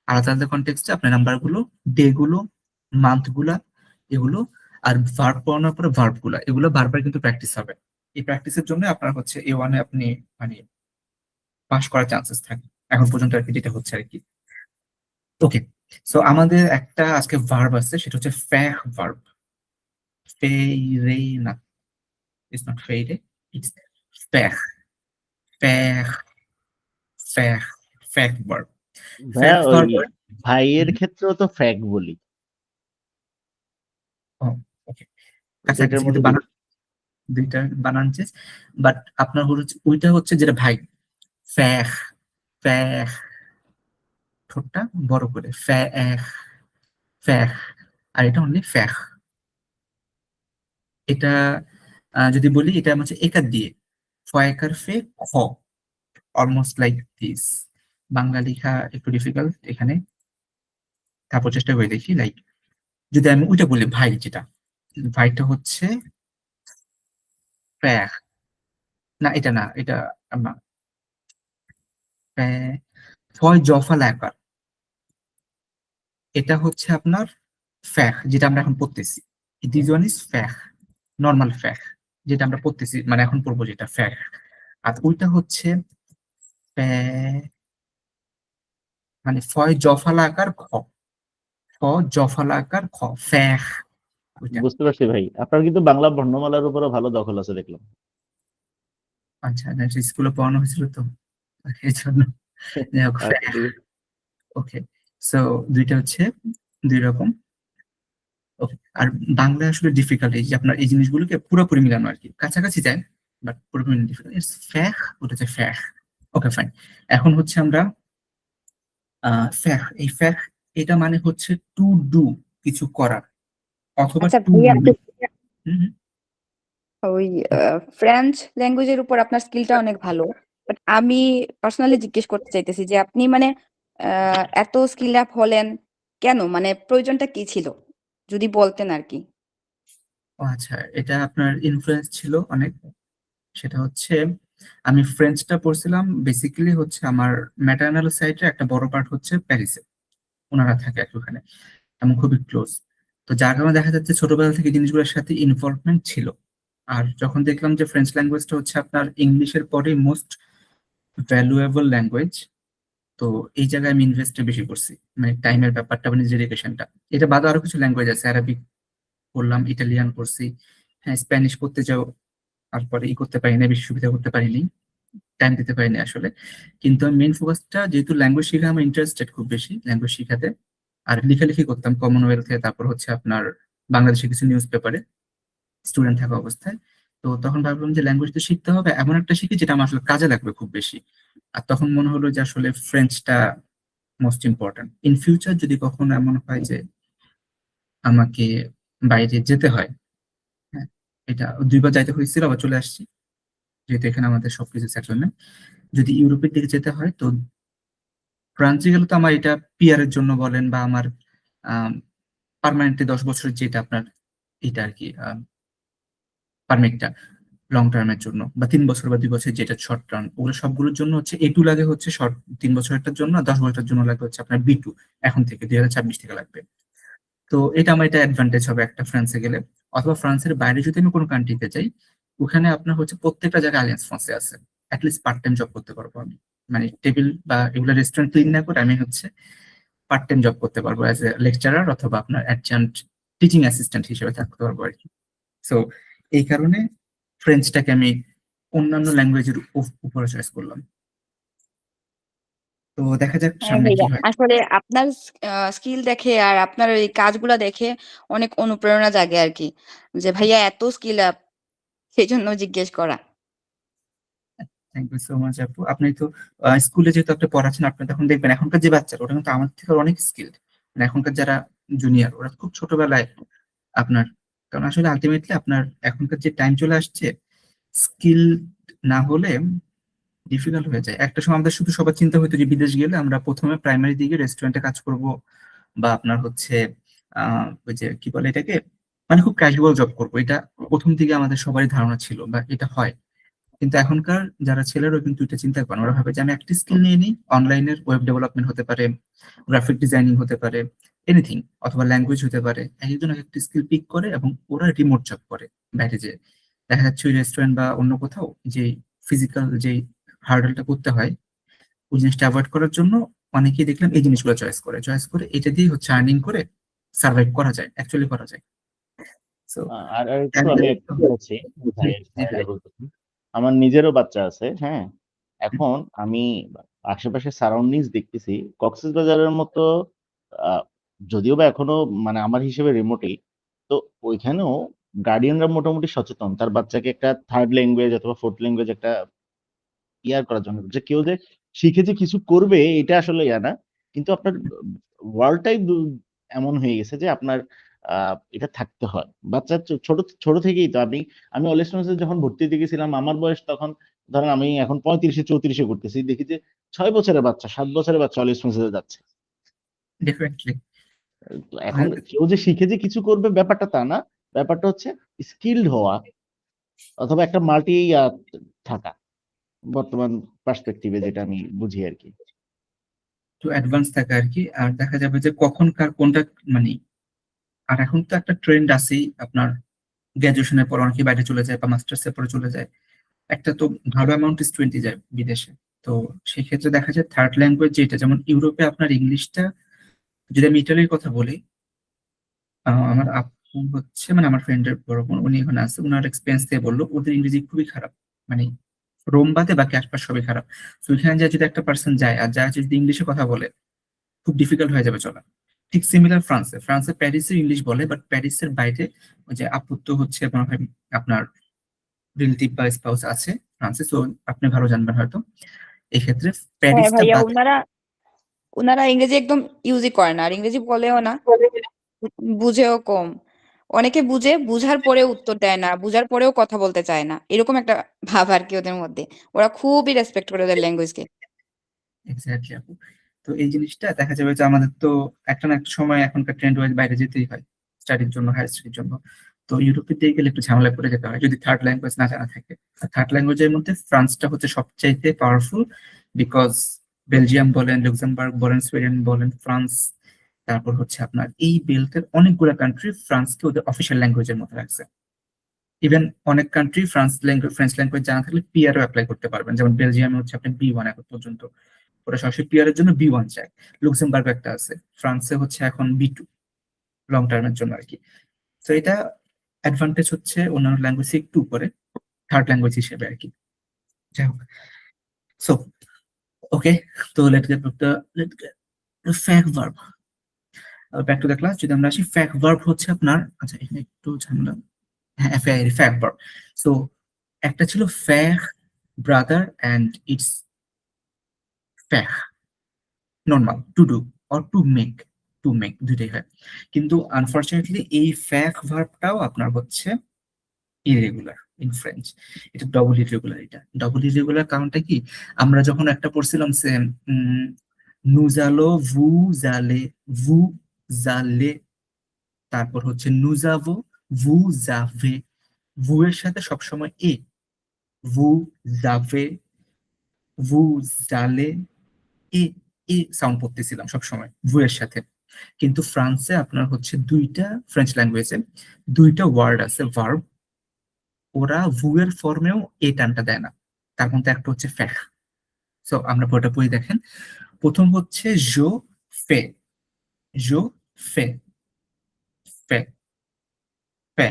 [SPEAKER 1] আলাদা আলাদা কনটেক্সটে আপনার নাম্বারগুলো, ডে গুলো, মান্থ গুলা এগুলো, আর ভার্ব পড়ানোর পরে ভার্ব গুলা এগুলো বারবার কিন্তু প্র্যাকটিস হবে। এই প্র্যাকটিসের জন্য আপনার হচ্ছে A1 এ আপনি মানে পাস করার চান্সেস থাকে এখন পর্যন্ত আর কি, যেটা হচ্ছে আর কি। ওকে, সো আমাদের একটা আজকে ভার্ব আছে, সেটা হচ্ছে ফ্যাখ ভার্ব। ফেইরে না, ইটস নট ফেইরে, ইটস ফ্যাখ। ফ্যাখ, ফ্যাখ, ফ্যাখ ভার্ব।
[SPEAKER 2] ভাইয়া
[SPEAKER 1] ফ্যাখ
[SPEAKER 2] ওই
[SPEAKER 1] ভার্ব,
[SPEAKER 2] ভাইয়ের ক্ষেত্রেও তো ফ্যাক বলি,
[SPEAKER 1] ওকে,
[SPEAKER 2] দুইটার
[SPEAKER 1] কাছাকাছি
[SPEAKER 2] মধ্যে
[SPEAKER 1] কিন্তু বানান, দুইটা বানান চেঞ্জ। বাট আপনার হচ্ছে ওইটা হচ্ছে যেটা ভাই, ফ্যাখ, ফ্যাখ, ঠোঁটটা বড় করে ফ্যাখ, ফ্যাখ, আর এটা অনলি ফ্যাখ। এটা যদি বলি এটা হচ্ছে একার দিয়ে, ফয়কার ফে খ, অলমোস্ট লাইক দিস। বাংলা লেখা একটু ডিফিকাল্ট এখানে, তারপর চেষ্টা করে দেখি। লাইক যদি আমি ওইটা বলি ভাই, যেটা ভাইটা হচ্ছে ফ্যাখ, না এটা না, এটা না, ফয় জফা লেকার, এটা হচ্ছে আপনার ফ্যাখ, যেটা আমরা এখন পড়তেছি। দিস ওয়ান ইজ ফ্যাখ, নর্মাল ফ্যাখ, যেটা আমরা পড়তেছি মানে এখন পড়বো যেটা ফ্যাখ। আর ওইটা হচ্ছে মানে ফয় জফালা আকার খ, খ জফালা আকার খ, ফ্যাখ ওইটা।
[SPEAKER 2] বুঝতে পারছি ভাই। আপনার কিন্তু বাংলা বর্ণমালার উপরও ভালো দখল আছে দেখলাম।
[SPEAKER 1] আচ্ছা, স্কুলে পড়ানো হয়েছিল তো এই জন্য। যাই হোক,
[SPEAKER 2] আচ্ছা, ঠিক আছে।
[SPEAKER 1] ওকে, সো দুইটা হচ্ছে দুই রকম। ওকে, আর বাংলায় আসলে ডিফিকাল্ট এই যে আপনার এই জিনিসগুলোকে পুরোপুরি মিলানো আর কি, কাছাকাছি যায় বাট পুরোপুরি ডিফিকাল্ট। ইটস ফ্যাখ, ওটা হচ্ছে ফ্যাখ। ওকে ফাইন, এখন হচ্ছে আমরা ফ্যাখ, এই ফ্যাখ এটা মানে হচ্ছে টু ডু, কিছু করার, অথবা
[SPEAKER 3] আচ্ছা
[SPEAKER 1] টু
[SPEAKER 3] ভাইয়া,
[SPEAKER 1] উইল।
[SPEAKER 3] ওই ফ্রেঞ্চ ল্যাঙ্গুয়েজের উপর আপনার স্কিলটা অনেক ভালো, বাট আমি পার্সোনালি জিজ্ঞেস করতে চাইতেছি যে আপনি মানে এত স্কিল আপ হলেন কেন, মানে প্রয়োজনটা কি ছিল যদি বলতেন আর কি।
[SPEAKER 1] আচ্ছা, এটা আপনার ইনফ্লুয়েন্স ছিল অনেক। সেটা হচ্ছে আমি ফ্রেঞ্চটা পড়ছিলাম বেসিক্যালি হচ্ছে আমার ম্যাটার্নাল সাইডে একটা বড় পার্ট হচ্ছে প্যারিসে, ওনারা থাকে আর কি ওখানে, এবং খুবই ক্লোজ। তো যার কারণে দেখা যাচ্ছে ছোটবেলা থেকে জিনিসগুলোর সাথে ইনভলভমেন্ট ছিল। আর যখন দেখলাম যে ফ্রেঞ্চ ল্যাঙ্গুয়েজটা হচ্ছে আপনার ইংলিশের পরে মোস্ট ভ্যালুয়েবল ল্যাঙ্গুয়েজ, তো এই জায়গায় আমি ইনভেস্টটা বেশি করছি, মানে টাইমের ব্যাপারটা মানে ডেডিকেশনটা। এটা বাদে আরো কিছু ল্যাঙ্গুয়েজ আছে, অ্যারাবিক করলাম, ইটালিয়ান করছি, হ্যাঁ স্প্যানিশ করতে যাও, তারপরে করতে পারি না, বেশি সুবিধা করতে পারিনি, টাইম দিতে পারিনি আসলে। কিন্তু আমি মেইন ফোকাসটা, যেহেতু ল্যাঙ্গুয়েজ শিখে আমার ইন্টারেস্টেড খুব বেশি ল্যাঙ্গুয়েজ শিখাতে, আর লেখালেখি করতাম কমনওয়েলথে, তারপর হচ্ছে আপনার বাংলাদেশে কিছু নিউজ পেপারে স্টুডেন্ট থাকা অবস্থায়। তো তখন ভাবলাম যে ল্যাঙ্গুয়েজ তো শিখতে হবে, এমন একটা শিখি যেটা আমার আসলে কাজে লাগবে খুব বেশি। আর তখন মনে হলো যে আসলে ফ্রেঞ্চটা মোস্ট ইম্পর্টেন্ট ইন ফিউচার, যদি কখনো এমন হয় যে আমাকে বাইরে যেতে হয়। হ্যাঁ, এটা 2 বার যাইতে হয়েছিল, আবার চলে আসছি যেহেতু এখানে আমাদের সবকিছু সেটেলমেন্ট। যদি ইউরোপের দিকে যেতে হয় তো ফ্রান্সে গেলে তো আমার এটা পিআর এর জন্য বলেন, বা আমার পার্মানেন্টলি 10 বছরের যেটা আপনার এটা আর কি পারমিটটা লং টার্মের জন্য, বা 3 বছর বা 2 বছর যেটা শর্ট টার্ম, ওগুলো সবগুলোর জন্য হচ্ছে A2 লাগে হচ্ছে শর্ট 3 বছরেরটার জন্য, আর 10 বছরের জন্য লাগবে হচ্ছে আপনার B2, এখন থেকে 2026 থেকে লাগবে। তো এটা আমার এটা অ্যাডভান্টেজ হবে একটা ফ্রান্সে গেলে। অথবা ফ্রান্সের বাইরে যদি আমি কোনো কান্ট্রিতে যাই, ওখানে আপনার হচ্ছে প্রত্যেকটা জায়গায় আলিয়ান্স ফ্রান্সে আছে, অ্যাটলিস্ট পার্ট টাইম জব করতে পারবো আমি, মানে টেবিল বা এগুলো রেস্টুরেন্ট ক্লিন না করে আমি হচ্ছে পার্ট টাইম জব করতে পারবো অ্যাজ এ লেকচারার, অথবা আপনার অ্যাডজান্ট টিচিং অ্যাসিস্ট্যান্ট হিসেবে থাকতে পারবো আর কি। সো এই কারণে ফ্রেঞ্চটাকে আমি অন্যান্য ল্যাঙ্গুয়েজের উপরে চয়েস করলাম। তো দেখা যাক
[SPEAKER 3] হ্যাঁ
[SPEAKER 1] সামনে কি
[SPEAKER 3] ভাইয়া,
[SPEAKER 1] হয়।
[SPEAKER 3] আসলে আপনার স্কিল দেখে আর আপনার ওই কাজগুলা দেখে অনেক অনুপ্রেরণা জাগে আর কি, যে ভাইয়া এত স্কিল আপ, সেই জন্য জিজ্ঞেস করা।
[SPEAKER 1] থ্যাংক ইউ সো মাচ আপু। আপনি তো স্কুলে যেহেতু আপনি পড়াচ্ছেন, আপনি তখন দেখবেন এখনকার যে বাচ্চারা ওরা কিন্তু আমার থেকে অনেক স্কিল্ড, মানে এখনকার যারা জুনিয়র ওরা খুব ছোটবেলায় আপনার, কারণ আসলে আলটিমেটলি আপনার এখনকার যে টাইম চলে আসছে, স্কিল না হলে ডিফিকাল্ট হয়ে যায়। একটা সময় আমাদের শুধু সবার চিন্তা হইতো যে বিদেশ গেলে আমরা প্রথমে প্রাইমারি দিকে রেস্টুরেন্টে কাজ করব, বা আপনার হচ্ছে ওই যে কি বলে এটাকে, মানে খুব ক্যাজুয়াল জব করবো, এটা প্রথম দিকে আমাদের সবারই ধারণা ছিল বা এটা হয়। কিন্তু এখনকার যারা ছেলেরা কিন্তু এটা চিন্তা করে না। ওরা ভাবে যে আমি একটা স্কিল নিয়ে নিই, অনলাইনের ওয়েব ডেভেলপমেন্ট হতে পারে, গ্রাফিক ডিজাইনিং হতে পারে, এনিথিং, অথবা ল্যাঙ্গুয়েজ হতে পারে। একজন এক একটা স্কিল পিক করে এবং ওরা রিমোট জব করে বাইরে যে দেখা যাচ্ছে ওই রেস্টুরেন্ট বা অন্য কোথাও যে ফিজিক্যাল যে হার্ডেলটা করতে হয় ওই জিনিসটা অ্যাভয়েড করার জন্য অনেকেই দেখলাম এই জিনিসগুলো চয়েস করে এটা দিয়ে হচ্ছে আর্নিং করে সার্ভাইভ করা যায়, অ্যাকচুয়ালি করা যায়। সো
[SPEAKER 2] আর একটু আমি একটু বলছি ভাইয়ের বলতেছি, আমার নিজেরও বাচ্চা আছে, হ্যাঁ। এখন আমি আশেপাশে সারাউন্ডিংস দেখতেছি কক্সবাজারের মতো, আহ, যদিও বা এখনো মানে আমার হিসেবে রিমোটই, তো ওইখানেও গার্ডিয়ানরা মোটামুটি সচেতন তার বাচ্চাকে একটা থার্ড ল্যাঙ্গুয়েজ অথবা ফোর্থ ল্যাঙ্গুয়েজ একটা ইয়ার করার জন্য, যে কেউ যে শিখে যে কিছু করবে এটা আসলে ইয়া না, কিন্তু আপনার ওয়ার্ল্ডটাই এমন হয়ে গেছে যে আপনার এটা থাকতে হয়। বাচ্চা ছোট ছোট থেকেই তো আমি অলওয়েজ যখন ভর্তি দিয়ে গেছিলাম আমার বয়স তখন ধরেন আমি এখন 35-34 করতেছি, দেখি যে 6 বছরের বাচ্চা 7 বছরের বাচ্চা অলওয়েজ যাচ্ছে।
[SPEAKER 1] ডেফিনেটলি
[SPEAKER 2] তো এখন কেউ যে শিখে যে কিছু করবে ব্যাপারটা তা না, ব্যাপারটা হচ্ছে স্কিলড হওয়া অথবা একটা মাল্টি থাকা, বর্তমান পার্সপেক্টিভে যেটা আমি বুঝি আর কি।
[SPEAKER 1] একটু অ্যাডভান্স থাকে আর কি। আর দেখা যাবে যে কখন কার কোনটা মানে, আর এখন তো একটা ট্রেন্ড আছেই আপনার গ্রাজুয়েশনের পর অনেকে বাইরে চলে যায় বা মাস্টার্স এর পরে চলে যায়, একটা তো ভালো অ্যামাউন্ট স্টুডেন্টই যায় বিদেশে। তো সেই ক্ষেত্রে দেখা যায় থার্ড ল্যাঙ্গুয়েজ যেটা, যেমন ইউরোপে আপনার ইংলিশটা, যদি আমি ইটালির কথা বলি, আমার আপু হচ্ছে মানে আমার ফ্রেন্ডের বড় বোন, উনি এখানে আছে, ওনার এক্সপিরিয়েন্স দিয়ে বললো ওদের ইংরেজি খুবই খারাপ, মানে রোম বাদে বাকি আশপাশ সবই খারাপ। তো ওইখানে যায় যদি একটা পার্সন যায় আর যায় যদি ইংলিশে কথা বলে খুব ডিফিকাল্ট হয়ে যাবে চলা। ঠিক সিমিলার ফ্রান্সে প্যারিসে ইংলিশ বলে, বাট প্যারিসের বাইরে ওই যে আপু তো হচ্ছে মনে হয় আপনার রিলেটিভ বা স্পাউস আছে ফ্রান্সে, তো আপনি ভালো জানবেন হয়তো এই ক্ষেত্রে
[SPEAKER 3] হ্যাঁ
[SPEAKER 1] প্যারিসটা
[SPEAKER 3] ভাইয়া,
[SPEAKER 1] বাদে।
[SPEAKER 3] ওনারা ইংরেজি একদম ইউজই করে না, আর ইংরেজি বলেও না, বুঝেও কম। অনেকে বুঝার পরেও উত্তর দেয় না, বুঝার পরেও কথা বলতে চায় না, এরকম একটা ভাব আর কি ওদের মধ্যে। ওরা খুবই রেসপেক্ট করে ওদের ল্যাঙ্গুয়েজকে।
[SPEAKER 1] এক্স্যাক্টলি আপু। তো এই জিনিসটা দেখা যাবে যে আমাদের তো একটা না একটা সময় এখনকার ট্রেন্ড ওয়াইজ বাইরে যেতেই হয় স্টাডির জন্য, হায়ার স্টাডির জন্য। তো ইউরোপের দিকে গেলে একটু ঝামেলা পড়ে যেতে হয় যদি থার্ড ল্যাঙ্গুয়েজ না জানা থাকে। আর থার্ড ল্যাঙ্গুয়েজের মধ্যে ফ্রান্সটা হচ্ছে সবচাইতে পাওয়ারফুল, বিকজ বেলজিয়াম বলেন, লুক্সেমবার্গ বলেন, সুইডেন বলেন, ফ্রান্স, তারপর হচ্ছে আপনার এই বেল্টের অনেকগুলো কান্ট্রি ফ্রান্সকে ওদের অফিসিয়াল ল্যাঙ্গুয়েজের মধ্যে রাখছে। ইভেন অনেক কান্ট্রি ফ্রেঞ্চ ল্যাঙ্গুয়েজ জানা থাকলে পিআরও অ্যাপ্লাই করতে পারবেন, যেমন বেলজিয়ামে হচ্ছে আপনি B1 এখন পর্যন্ত, ওরা সরাসরি পিআর এর জন্য B1 চায়। লুক্সেমবার্গ একটা আছে, ফ্রান্সে হচ্ছে এখন B2 লং টার্মের জন্য আর কি। তো এটা অ্যাডভান্টেজ হচ্ছে অন্যান্য ল্যাঙ্গুয়েজ একটু উপরে থার্ড ল্যাঙ্গুয়েজ হিসেবে আর কি। যাই হোক, সো ওকে, তো late gate fact verb, back to the class. যদি আমরা আসি, ফ্যাক্ট ভার্ব হচ্ছে আপনার, আচ্ছা এখানে একটু ঝামেলা, হ্যাঁ ফ্যাক্ট ভার্ব। সো একটা ছিল fact brother and it's fact normal, to do or to make দুইটাই হয়। কিন্তু আনফরচুনেটলি এই ফ্যাক ভার্বটাও আপনার হচ্ছে ইরেগুলার ইন ফ্রেঞ্চ। এটা ডবল ইরেগুলার। এটা ডবল ইরেগুলার কারণটা কি, আমরা যখন একটা পড়ছিলাম সেম নুজালো ভু জালে, ভু জালে, তারপর হচ্ছে নুজাভো, ভু জাভে, ভু এর সাথে সবসময় এ, ভু জাভে, ভু জালে, এ এ সাউন্ড পড়তেছিলাম সবসময় ভু এর সাথে। কিন্তু ফ্রান্সে আপনার হচ্ছে দুইটা, ফ্রেঞ্চ ল্যাঙ্গুয়েজে দুইটা ওয়ার্ড আছে ভার্ব, ওরা ভু এর ফর্মেও এ টানটা দেয় না, তার মধ্যে একটা হচ্ছে ফ্যাখ। সো আমরা পুরোটা পড়ে দেখেন। প্রথম হচ্ছে জো ফে, জো ফে, ফে, ফে,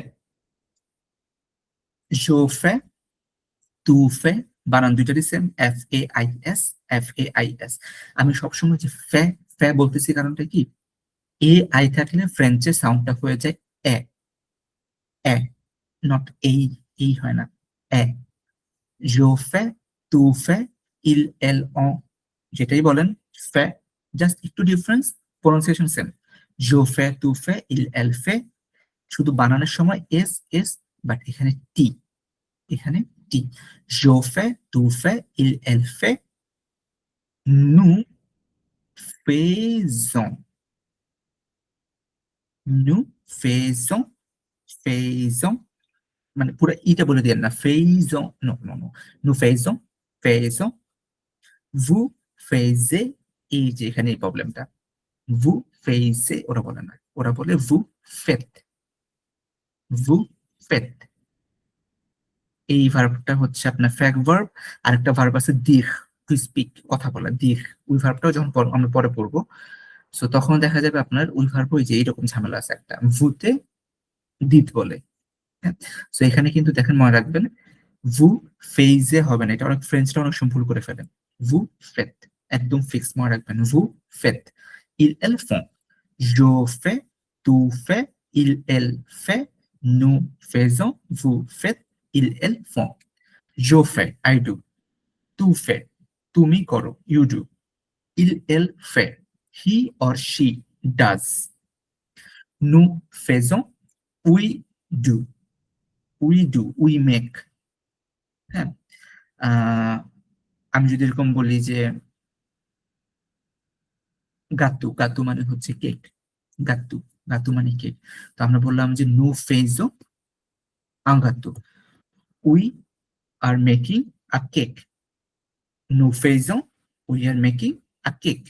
[SPEAKER 1] জো ফে, তু ফে, বানান দুইটারই সেম, FAIS। আমি সবসময় যে ফে ফে বলতেছি কারণটা কি, AI থাকলে ফ্রেঞ্চের সাউন্ডটা হয়ে যায় এ, এ, নট এই হয় না, এ। Je fais, tu fais, elle, on, যেটাই বলেন ফে, জাস্ট একটু difference, pronunciation same. Je fais, tu fais, elle fait, শুধু বানানোর সময় এস, বাট এখানে টি, এখানে টি। Je fais, tu fais, elle fait, nous faisons, nous faisons, faisons, মানে পুরো ইটা বলে দিয়েন না, faisons, no, nous faisons, vous faisiez, এই যে এখানে এই প্রবলেমটা, vous ফেইজে ওরা বলে না, ওরা বলে ভু ফেত, ভু ফেত। এই ভার্বটা হচ্ছে আপনার ফ্যাক ভার্ব। আরেকটা ভার্ব আছে দিখ, টু স্পিক, কথা বলা, দিখ। ওই ভার্বটাও যখন আমরা পরে পড়বো, সো তখন দেখা যাবে আপনার ওই ভার্ব ওই যে এইরকম ঝামেলা আছে একটা, ভুতে দিত বলে। হ্যাঁ, সো এখানে কিন্তু দেখেন মনে রাখবেন, ভু ফেইজে হবে না, এটা অনেক ফ্রেঞ্চরা অনেক সময় ভুল করে ফেলেন। ভু ফেত, একদম ফিক্স মনে রাখবেন, ভু faith. Ill L von, je fais, tu fais, il elle fait, nous faisons, vous faites, il elle font. Je fais, I do. Tu fais, তুমি করো, you do. Il elle fait, he or she does. Nous faisons, we do. We do, we make. হ্যাঁ, আমি যদি এরকম বলি যে গাতু, গাতু মানে হচ্ছে কেক, গাতু, গাতু মানে কেক। তো আমরা বললাম যে নো ফেজো আঙ্গাতু, we are making a cake. নো ফেজো, we are making a cake,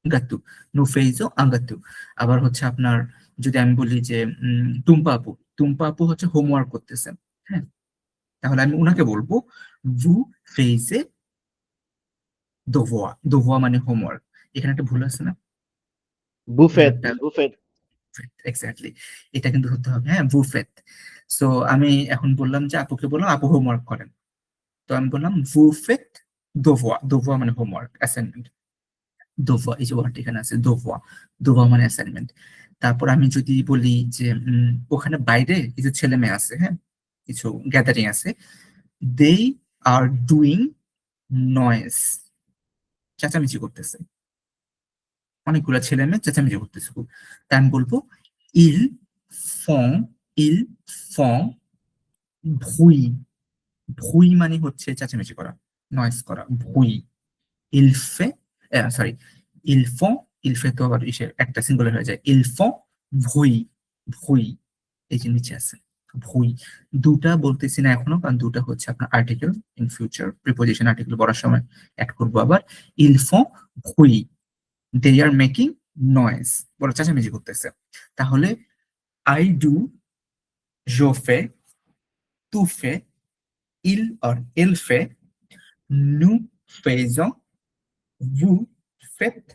[SPEAKER 1] গাতু, নো ফেজো আঙ্গাতু। আবার হচ্ছে আপনার যদি আমি বলি যে টুম্পা আপু, টুম্পা আপু হচ্ছে হোমওয়ার্ক করতেছেন, হ্যাঁ, তাহলে আমি উনাকে বলবো ভু ফেজে দোভোয়া, দোভোয়া মানে হোমওয়ার্ক। এখানে একটা ভুল আছে না,
[SPEAKER 2] বুফেট,
[SPEAKER 1] একটা
[SPEAKER 2] বুফেট।
[SPEAKER 1] এক্স্যাক্টলি, এটা কিন্তু হতে হবে, হ্যাঁ, বুফেট। সো আমি এখন বললাম যে আপুকে বললাম আপু হোমওয়ার্ক করেন, তো আমি বললাম বুফেট দোভোয়া, দোভোয়া মানে হোমওয়ার্ক, অ্যাসাইনমেন্ট। দোভোয়া, এই যে ওয়ার্ড এখানে আছে দোভোয়া, দোভোয়া মানে অ্যাসাইনমেন্ট। তারপর আমি যদি বলি যে ওখানে বাইরে কিছু ছেলে মেয়ে আছে, হ্যাঁ, কিছু গ্যাদারিং আছে, দে আর ডুইং নয়েজ, চেঁচামেচি করতেছে, অনেকগুলো ছেলে মেয়ে চেঁচামেচি করতেছে খুব। তাই আমি বলবো ইল ফং, ইল ফং ভুই, ভুই মানে হচ্ছে চেঁচামেচি করা, নয়েজ করা, ভুই। ইল ফে, সরি, ইল ফং, ইল ফে তো আবার ইসে একটা সিঙ্গুলার হয়ে যায়, ইল ফং ভুই, ভুই, এই যে নিচে আছে ভুই। দুটা বলতেছি না এখনো, কারণ দুটা হচ্ছে আপনার article, in future preposition article পড়ার সময় অ্যাড করবো আবার। ইল ফং ভুই, দে আর মেকিং নয়েজ, বড় চেঁচামেচি করতেছে। তাহলে I do, je fais, tu fais, il or elle fait, nous faisons, vous faites,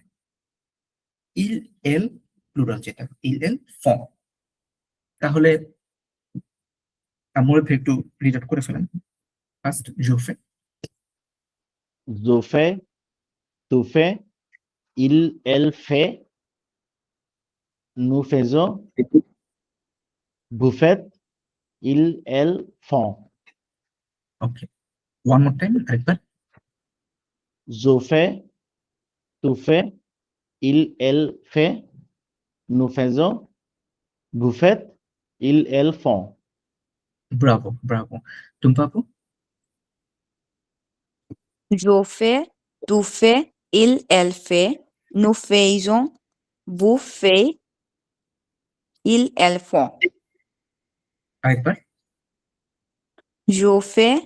[SPEAKER 1] il elle plural যেটা, il elle font। তাহলে আমরা একটু রিড আউট করে ফেলেন। First je fais,
[SPEAKER 2] Je fais, tu fais, il, elle fait, nous faisons, vous faites, ils, elles font.
[SPEAKER 1] ওকে, one more time, আরেকবার।
[SPEAKER 2] Je fais, tu fais, il, elle fait, nous faisons, vous faites, ils, elles font.
[SPEAKER 1] Bravo, Bravo. Tumpa আপু?
[SPEAKER 3] Je fais, tu fais, il, elle fait, nous faisons, vous faites, ils, elles font.
[SPEAKER 1] আরেকবার।
[SPEAKER 3] Je fais,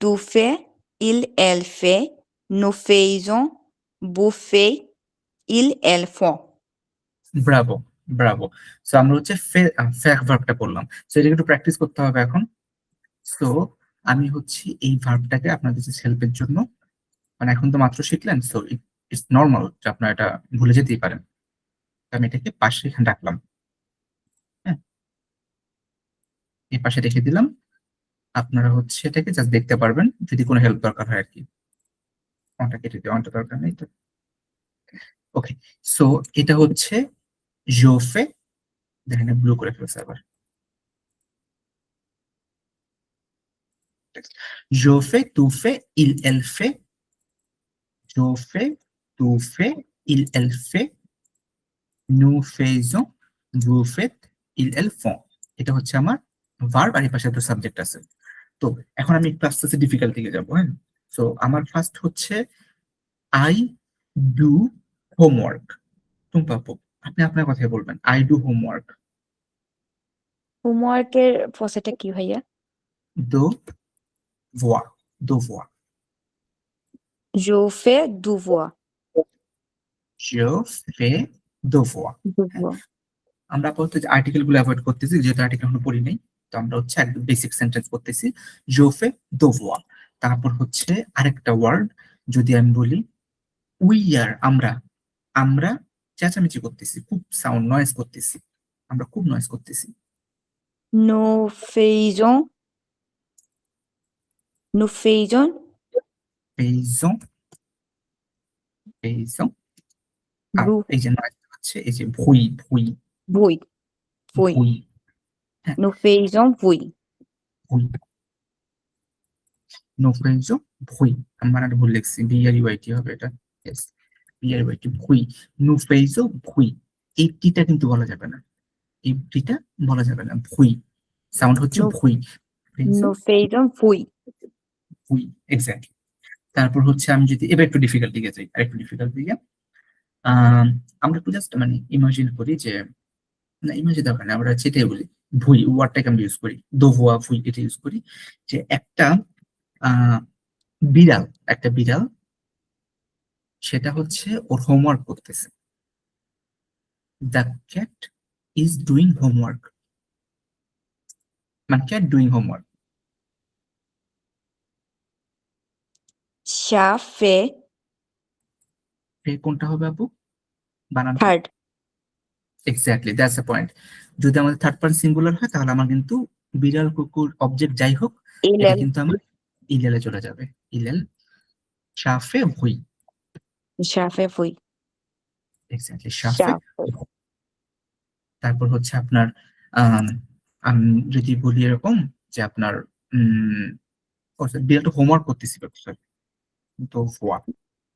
[SPEAKER 3] tu fais, il, elle fait, nous faisons, vous faites, ils, elles font.
[SPEAKER 1] Bravo, Bravo. So আমরা হচ্ছে ফ্যাক ভার্বটা পড়লাম, so এটা একটু practice করতে হবে এখন। So আমি হচ্ছে এই ভার্বটাকে আপনাদের হেল্পের জন্য, মানে এখন তো মাত্র শিখলেন, সো ইটস নর্মাল যে আপনারা এটা ভুলে যেতেই পারেন। আমি এটাকে পাশে এখানে রাখলাম, হ্যাঁ, এই পাশে রেখে দিলাম। আপনারা হচ্ছে এটাকে জাস্ট দেখতে পারবেন যদি কোনো হেল্প দরকার হয় আর কি। অনটা কেটে দিই, অনটা দরকার নেই তো। ওকে, সো এটা হচ্ছে জোফে, দেখেন ব্লু করে ফেলছে আবার। Je fais, tu fais, il, elle fait, je fais, tu fais, il, elle fait, nous faisons, vous faites, ils, elles font। এটা হচ্ছে আমার ভার্ব, আর এই পাশে একটা সাবজেক্ট আছে। তো এখন আমি একটু আস্তে আস্তে ডিফিকাল্ট দিকে যাবো, হ্যাঁ। সো আমার ফার্স্ট হচ্ছে আই ডু হোমওয়ার্ক। টুম্পা আপু, আপনি আপনার কথাই বলবেন, আই ডু হোমওয়ার্ক।
[SPEAKER 3] হোমওয়ার্কের ফসেটা কি ভাইয়া?
[SPEAKER 1] দো ভোয়া, দো ভোয়া।
[SPEAKER 3] Je fais devoir.
[SPEAKER 1] Je fais দোভোয়া।
[SPEAKER 3] devoir,
[SPEAKER 1] আমরা আপাতত যে আর্টিকেল গুলো অ্যাভয়েড করতেছি, যেহেতু আর্টিকেল এখনো পড়ি নাই, তো আমরা হচ্ছে একদম বেসিক সেন্টেন্স করতেছি, জোফে দোভোয়া। তারপর হচ্ছে আরেকটা ওয়ার্ড, যদি আমি বলি উই আর, আমরা, আমরা চেঁচামেচি করতেছি, খুব সাউন্ড নয়েজ করতেছি, আমরা খুব নয়েজ করতেছি।
[SPEAKER 3] nous faisons, nous faisons
[SPEAKER 1] পেইজন, পেইজন। আর
[SPEAKER 3] bruit,
[SPEAKER 1] এই যে নয়েজ হচ্ছে এই যে ভুই, ভুই,
[SPEAKER 3] bruit, bruit,
[SPEAKER 1] ভুই, হ্যাঁ
[SPEAKER 3] nous faisons bruit,
[SPEAKER 1] ভুই, নো পেইজন ভুই। আমি বানানটা ভুল লিখছি, বিআরইউআইটি হবে এটা, ইয়েস বিআরইউআইটি, ভুই, নো পেইজো ভুই। এই টিটা কিন্তু বলা যাবে না, এই টিটা বলা যাবে না, ভুই সাউন্ড হচ্ছে
[SPEAKER 3] nous,
[SPEAKER 1] ভুই, পেইজো
[SPEAKER 3] nous faisons bruit,
[SPEAKER 1] ভুই, এক্স্যাক্টলি। তারপর হচ্ছে আমি যদি এবার একটু ডিফিকাল্ট দিকে যাই, আর একটু ডিফিকাল্ট দিকে, আমরা একটু জাস্ট মানে ইমাজিন করি যে, না ইমাজিন দরকার না, আমরা সেটাই বলি, ভুই ওয়ার্ডটাকে আমরা ইউজ করি, দোভোয়া ভুই এটা ইউজ করি, যে একটা আহ বিড়াল, একটা বিড়াল, সেটা হচ্ছে ওর হোমওয়ার্ক করতেছে, the cat is doing homework, মানে cat doing homework.
[SPEAKER 3] ça fait
[SPEAKER 1] কোনটা হবে আপু বানান?
[SPEAKER 3] third,
[SPEAKER 1] exactly, that's the point. যদি আমাদের থার্ড পার্সন সিঙ্গুলার হয়, তাহলে আমার কিন্তু বিড়াল কুকুর অবজেক্ট যাই হোক, এটা
[SPEAKER 3] il,
[SPEAKER 1] কিন্তু আমার ইলেলে চলে যাবে, ইলেল শাফে ভুই,
[SPEAKER 3] ça fait bruit,
[SPEAKER 1] এক্স্যাক্টলি শাফে।
[SPEAKER 3] ça fait,
[SPEAKER 1] তারপর হচ্ছে আপনার আম, আমি যদি বলি এরকম যে আপনার বিড়ালটা হোমওয়ার্ক করতেছিল, তো ভুয়া,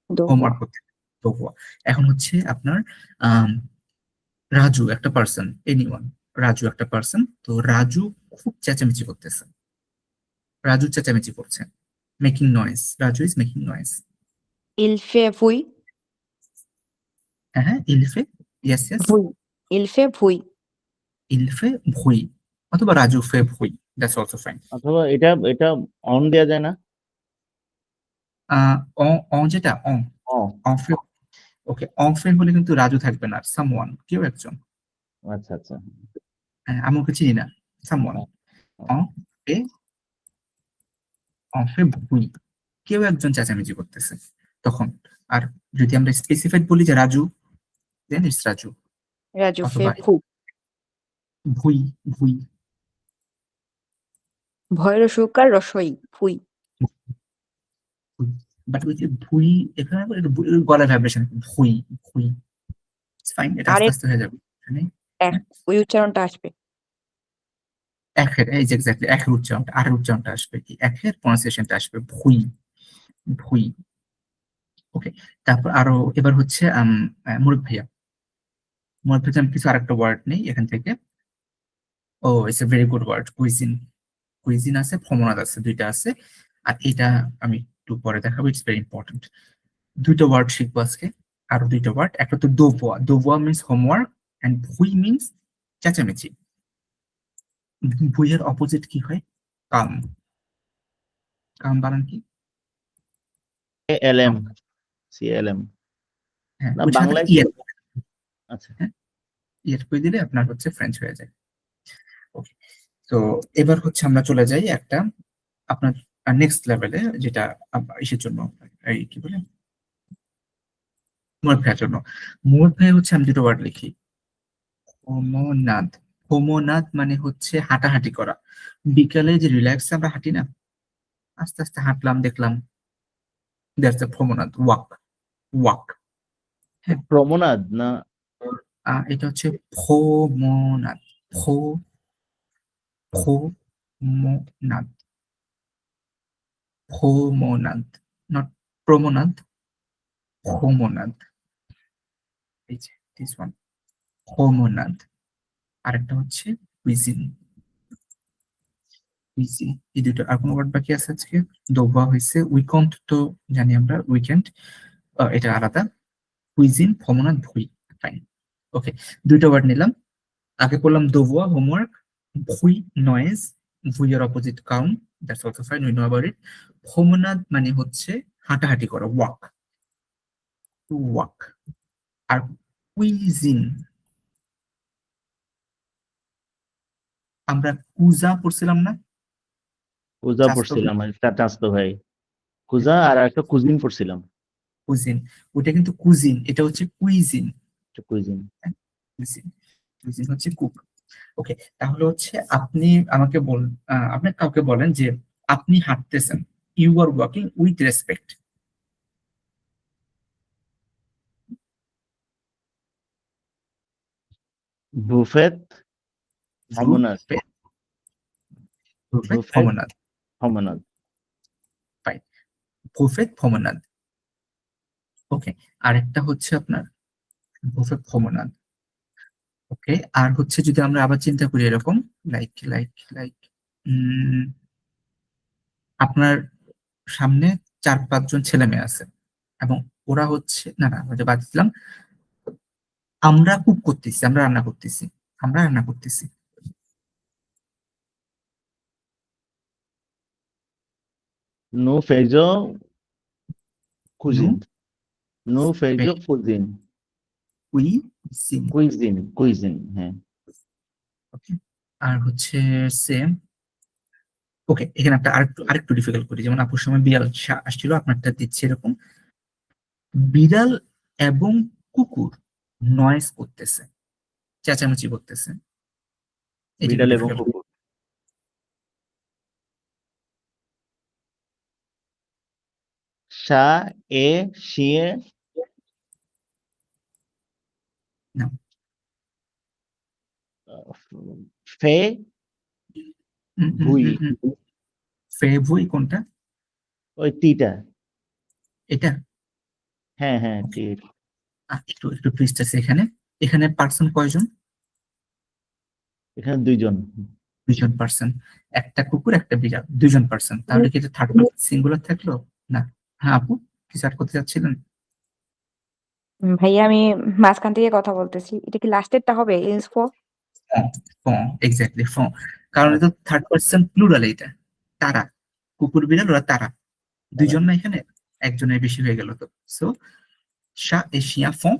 [SPEAKER 3] devoir,
[SPEAKER 1] হোমওয়ার্ক করতে, তো ভুয়া। এখন হচ্ছে আপনার আম, রাজু একটা পার্সন, এনিওয়ান, রাজু একটা পার্সন, তো রাজু খুব চেঁচামেচি করতেছে, রাজু চেঁচামেচি করছে, making noise, Raju is making noise.
[SPEAKER 3] il fait bruit,
[SPEAKER 1] হ্যাঁ হ্যাঁ, ইলফে, yes yes,
[SPEAKER 3] bruit, il fait bruit,
[SPEAKER 1] ইলফে ভুই, অথবা রাজু ফে ভুই, দ্যাটস অলসো ফাইন।
[SPEAKER 2] অথবা এটা এটা অন দেয়া যায় না?
[SPEAKER 1] যেটা
[SPEAKER 2] অ
[SPEAKER 1] অফে, ওকে, অফে হলে কিন্তু রাজু থাকবে না, সামওয়ান, কেউ একজন,
[SPEAKER 2] আচ্ছা আচ্ছা।
[SPEAKER 1] আমি ওকে চিনি না, সামওয়ান, অফে, অফে ভুই, কেউ একজন চেঁচামেচি করতেছে তখন। আর যদি আমরা স্পেসিফাইড বলি যে রাজু, দেন ইটস রাজু,
[SPEAKER 3] radio
[SPEAKER 1] অথবা
[SPEAKER 3] fait bruit,
[SPEAKER 1] ভুই, ভুই,
[SPEAKER 3] ভয়ের সুকার রসই, ভুই,
[SPEAKER 1] বাট ওই যে ভুই, এখানে আবার একটু গলা ভাইব্রেশন, ভুই, ভুই, ফাইন, এটা আস্তে
[SPEAKER 3] আরেক
[SPEAKER 1] আস্তে হয়ে যাবে, এখানে
[SPEAKER 3] এক, ওই উচ্চারণটা আসবে,
[SPEAKER 1] একের, এই যে এক্স্যাক্টলি একের উচ্চারণটা, আরের উচ্চারণটা আসবে, কি একের প্রনাউন্সিয়েশনটা আসবে ভুই, ভুই। ওকে, তারপর আরো এবার হচ্ছে মুরুদ ভাইয়া, মুরুদ ভাইয়া আমি কিছু আরেকটা ওয়ার্ড নেই এখান থেকে। Oh it's a very good word, কুইজিন, কুইজিন আছে, প্রমনাদ আছে, দুইটা আছে। আর এটা আমি একটু পরে দেখাবো, ইটস ভেরি ইম্পর্টেন্ট। দুইটা ওয়ার্ড শিখবো আজকে, আরো দুইটা ওয়ার্ড, একটা তো দোভোয়া, দোভোয়া মিনস হোমওয়ার্ক, এন্ড ভুই মিনস চেঁচামেচি। ভুইয়ের অপোজিট কি হয়? কাম, কাম বানান কি?
[SPEAKER 2] এলএম, সিএলএম,
[SPEAKER 1] হ্যাঁ,
[SPEAKER 2] না
[SPEAKER 1] ওই সাথে
[SPEAKER 2] বাংলায়
[SPEAKER 1] ইয়ের,
[SPEAKER 2] আচ্ছা।
[SPEAKER 1] হ্যাঁ ইয়ের করে দিলে আপনার হচ্ছে ফ্রেঞ্চ হয়ে যায়। ওকে, তো এবার হচ্ছে আমরা চলে যাই একটা আপনার নেক্সট লেভেলে, যেটা ইসের জন্য, এই কি বলে, মুরুদ ভাইয়ের জন্য। মুরুদ ভাই হচ্ছে আমি দুটো ওয়ার্ড লিখি, হোমোনাদ, হোমোনাদ মানে হচ্ছে হাঁটাহাঁটি করা, বিকালে যে রিল্যাক্সে আমরা হাঁটি না, আস্তে আস্তে হাঁটলাম, দেখলাম, দ্যাটস দ্য প্রমনাদ, ওয়াক, ওয়াক। হ্যাঁ,
[SPEAKER 2] প্রমনাদ না?
[SPEAKER 1] এটা হচ্ছে ভ্রমনাদ, ভ্রমনাদ, ভ্রমনাদ, নট প্রমনাদ, ভ্রমনাদ, এই যে দিস ওয়ান, ভ্রমনাদ। আরেকটা হচ্ছে কুইজিন, কুইজিন, এই দুটো। আর কোনো ওয়ার্ড বাকি আছে আজকে? দোভা হয়েছে, উইকেন্ড তো জানি আমরা, উইকেন্ড এটা আলাদা, কুইজিন, ভ্রমনাদ, ভুই, ফাইন। ওকে, দুইটা ওয়ার্ড নিলাম, আগে করলাম দোভোয়া হোমওয়ার্ক, ভুই নয়েজ, ভুইয়ের opposite count, that's also fine, we know about it. ভ্রমনাদ মানে হচ্ছে হাঁটাহাঁটি করা, ওয়াক, ওয়াক। আর কুইজিন, আমরা কুজা পড়ছিলাম না?
[SPEAKER 2] কুজা
[SPEAKER 1] চাস্তো
[SPEAKER 2] পড়ছিলাম আর চাচাতো ভাই, কুজা আর একটা কুজিন পড়ছিলাম।
[SPEAKER 1] কুজিন, ওটা কিন্তু কুজিন, এটা হচ্ছে কুইজিন।
[SPEAKER 2] কুইজিন।
[SPEAKER 1] কুইজিন, কুইজিন হচ্ছে কুক। ওকে, তাহলে হচ্ছে আপনি আমাকে আপনি কাউকে বলেন যে আপনি হাঁটতেছেন, you are walking with respect.
[SPEAKER 2] বুফেত হমনাদ।
[SPEAKER 1] বুফেট
[SPEAKER 2] বুফেত
[SPEAKER 1] প্রমেনাদ,
[SPEAKER 2] হমনাদ।
[SPEAKER 1] ফাইন, বুফেট প্রমেনাদ। ওকে, আরেকটা হচ্ছে আপনার বুফেট প্রমেনাদ। ওকে, আর হচ্ছে যদি আমরা আবার চিন্তা করি এরকম, লাইক লাইক লাইক আপনার সামনে 4-5 জন ছেলে মেয়ে আছে এবং ওরা হচ্ছে, না না ওটা বাদ দিলাম, আমরা কুক করতেছি, আমরা রান্না করতেছি, আমরা রান্না করতেছি।
[SPEAKER 2] নো ফেজো
[SPEAKER 1] নু
[SPEAKER 2] কুজিন। নো ফেজো কুজিন।
[SPEAKER 1] কুইজিন।
[SPEAKER 2] কুইজিন, কুইজিন, হ্যাঁ।
[SPEAKER 1] ওকে, আর হচ্ছে সেম। ওকে, এখানে একটা আরেকটু ডিফিকাল্ট করি, যেমন আপুর সময় বিড়াল আসছিল, আপনারটা দিচ্ছে এরকম, বিড়াল এবং কুকুর নয়েজ করতেছে, চেঁচামেচি করতেছে। এটা একটু
[SPEAKER 2] বিড়াল এবং
[SPEAKER 1] ডিফিকাল্ট।
[SPEAKER 2] কুকুর। সা এ শিয়ে
[SPEAKER 1] না,
[SPEAKER 2] ফে ভুই।
[SPEAKER 1] ফেভুই কোনটা?
[SPEAKER 2] ওই টিটা।
[SPEAKER 1] এটা?
[SPEAKER 2] হ্যাঁ হ্যাঁ
[SPEAKER 1] ওকে,
[SPEAKER 2] টি।
[SPEAKER 1] একটু একটু টুইস্ট আছে এখানে। এখানে পার্সন কয়জন?
[SPEAKER 2] এখানে 2 জন।
[SPEAKER 1] 2 জন পার্সন, একটা কুকুর একটা বিড়াল, 2 জন পার্সন, তাহলে কি এটা থার্ড পার্সন সিঙ্গুলার থাকলো? না। হ্যাঁ আপু, কিছু আর করতে চাচ্ছিলেন?
[SPEAKER 3] ভাইয়া আমি মাঝখান থেকে কথা বলতেছি, এটা কি লাস্টেরটা হবে ইনফো?
[SPEAKER 1] এক্স্যাক্টলি, কারণ এটা থার্ড পার্সন প্লুরাল, এটা তারা, কুকুর বিড়াল ওরা তারা, 2 জন না এখানে, একজনের বেশি হয়ে গেল তো। So chat et chien font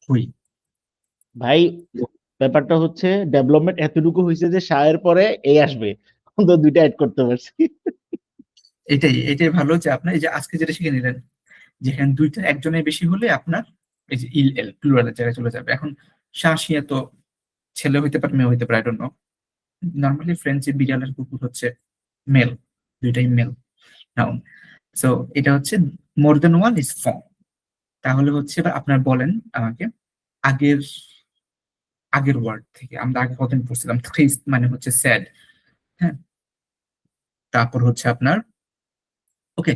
[SPEAKER 1] oui.
[SPEAKER 2] ভাই ব্যাপারটা হচ্ছে ডেভেলপমেন্ট এতটুকু হয়েছে যে শায়ের পরে এই আসবে, তো 2টা অ্যাড করতে পারছি।
[SPEAKER 1] এটাই ভালো যে আপনার এই যে আজকে যেটা শিখে নিলেন, যেখানে দুইটা একজনের বেশি হলে আপনার এই যে ইল এল প্লুরালের জায়গায় চলে যাবে। এখন শাসিয়া তো ছেলে হইতে পারে, মেয়ে হইতে পারে, আই ডোন্ট নো। নর্মালি ফ্রেঞ্চে বিড়ালের কুকুর হচ্ছে মেল, দুইটাই মেল নাউন। সো এটা হচ্ছে মোর দেন ওয়ান ইজ ফর্ম। তাহলে হচ্ছে এবার আপনার বলেন আমাকে, আগের আগের ওয়ার্ড থেকে আমরা আগে কতদিন পড়ছিলাম, ট্রিস্ট মানে হচ্ছে স্যাড, হ্যাঁ, তারপর হচ্ছে আপনার, ওকে,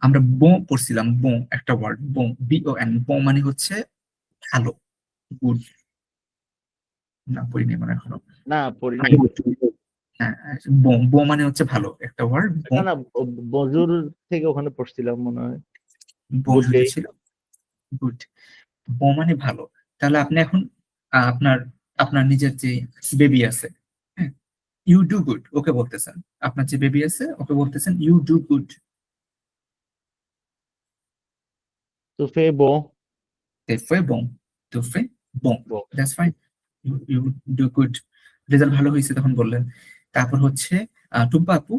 [SPEAKER 1] আমরা বো পড়ছিলাম, বো একটা ওয়ার্ড, বো, BON, বো মানে হচ্ছে ভালো, গুড। না পড়িনি মানে এখনো।
[SPEAKER 2] না পড়িনি।
[SPEAKER 1] হ্যাঁ, বো, বো মানে হচ্ছে ভালো একটা ওয়ার্ড, বো।
[SPEAKER 2] না না, বজুর থেকে ওখানে পড়ছিলাম মনে হয়।
[SPEAKER 1] বো
[SPEAKER 2] গুড ডে।
[SPEAKER 1] যদি ছিল, গুড। বো মানে ভালো। তাহলে আপনি এখন আপনার আপনার নিজের যে বেবি আছে, হ্যাঁ, ইউ ডু গুড, ওকে বলতেছেন। আপনার যে বেবি আছে ওকে বলতেছেন ইউ ডু গুড।
[SPEAKER 2] তো ফে বো।
[SPEAKER 1] Te fue bon, tu fue bon,
[SPEAKER 2] বো।
[SPEAKER 1] That's fine, you do good. Result ভালো হয়েছে তখন বললেন। তারপর হচ্ছে টুম্পা আপু,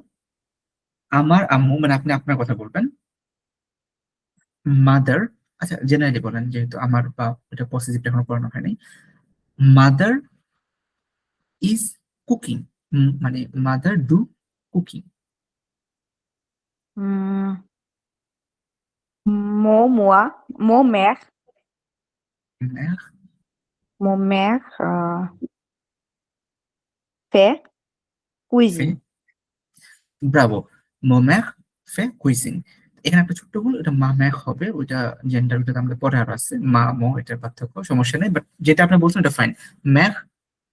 [SPEAKER 1] আমার আম্মু, মানে আপনি আপনার কথা বলবেন, মাদার, আচ্ছা জেনারেলি বলেন যেহেতু আমার বা এটা পসিটিভটা এখনো পড়ানো হয়নি। মাদার ইজ কুকিং, মানে mother do cooking.
[SPEAKER 3] Moi, mon mère,
[SPEAKER 1] mère
[SPEAKER 3] mon mère fait cuisine.
[SPEAKER 1] fait, Bravo, mon mère fait cuisine। এখানে একটা ছোট্ট ভুল, এটা মা ম্যাক হবে, ওইটা জেন্ডার, ওইটা আমাদের পরে আরো আছে, মা মো, এটার পার্থক্য, সমস্যা নেই, বাট যেটা আপনি বলছেন এটা ফাইন। ম্যাক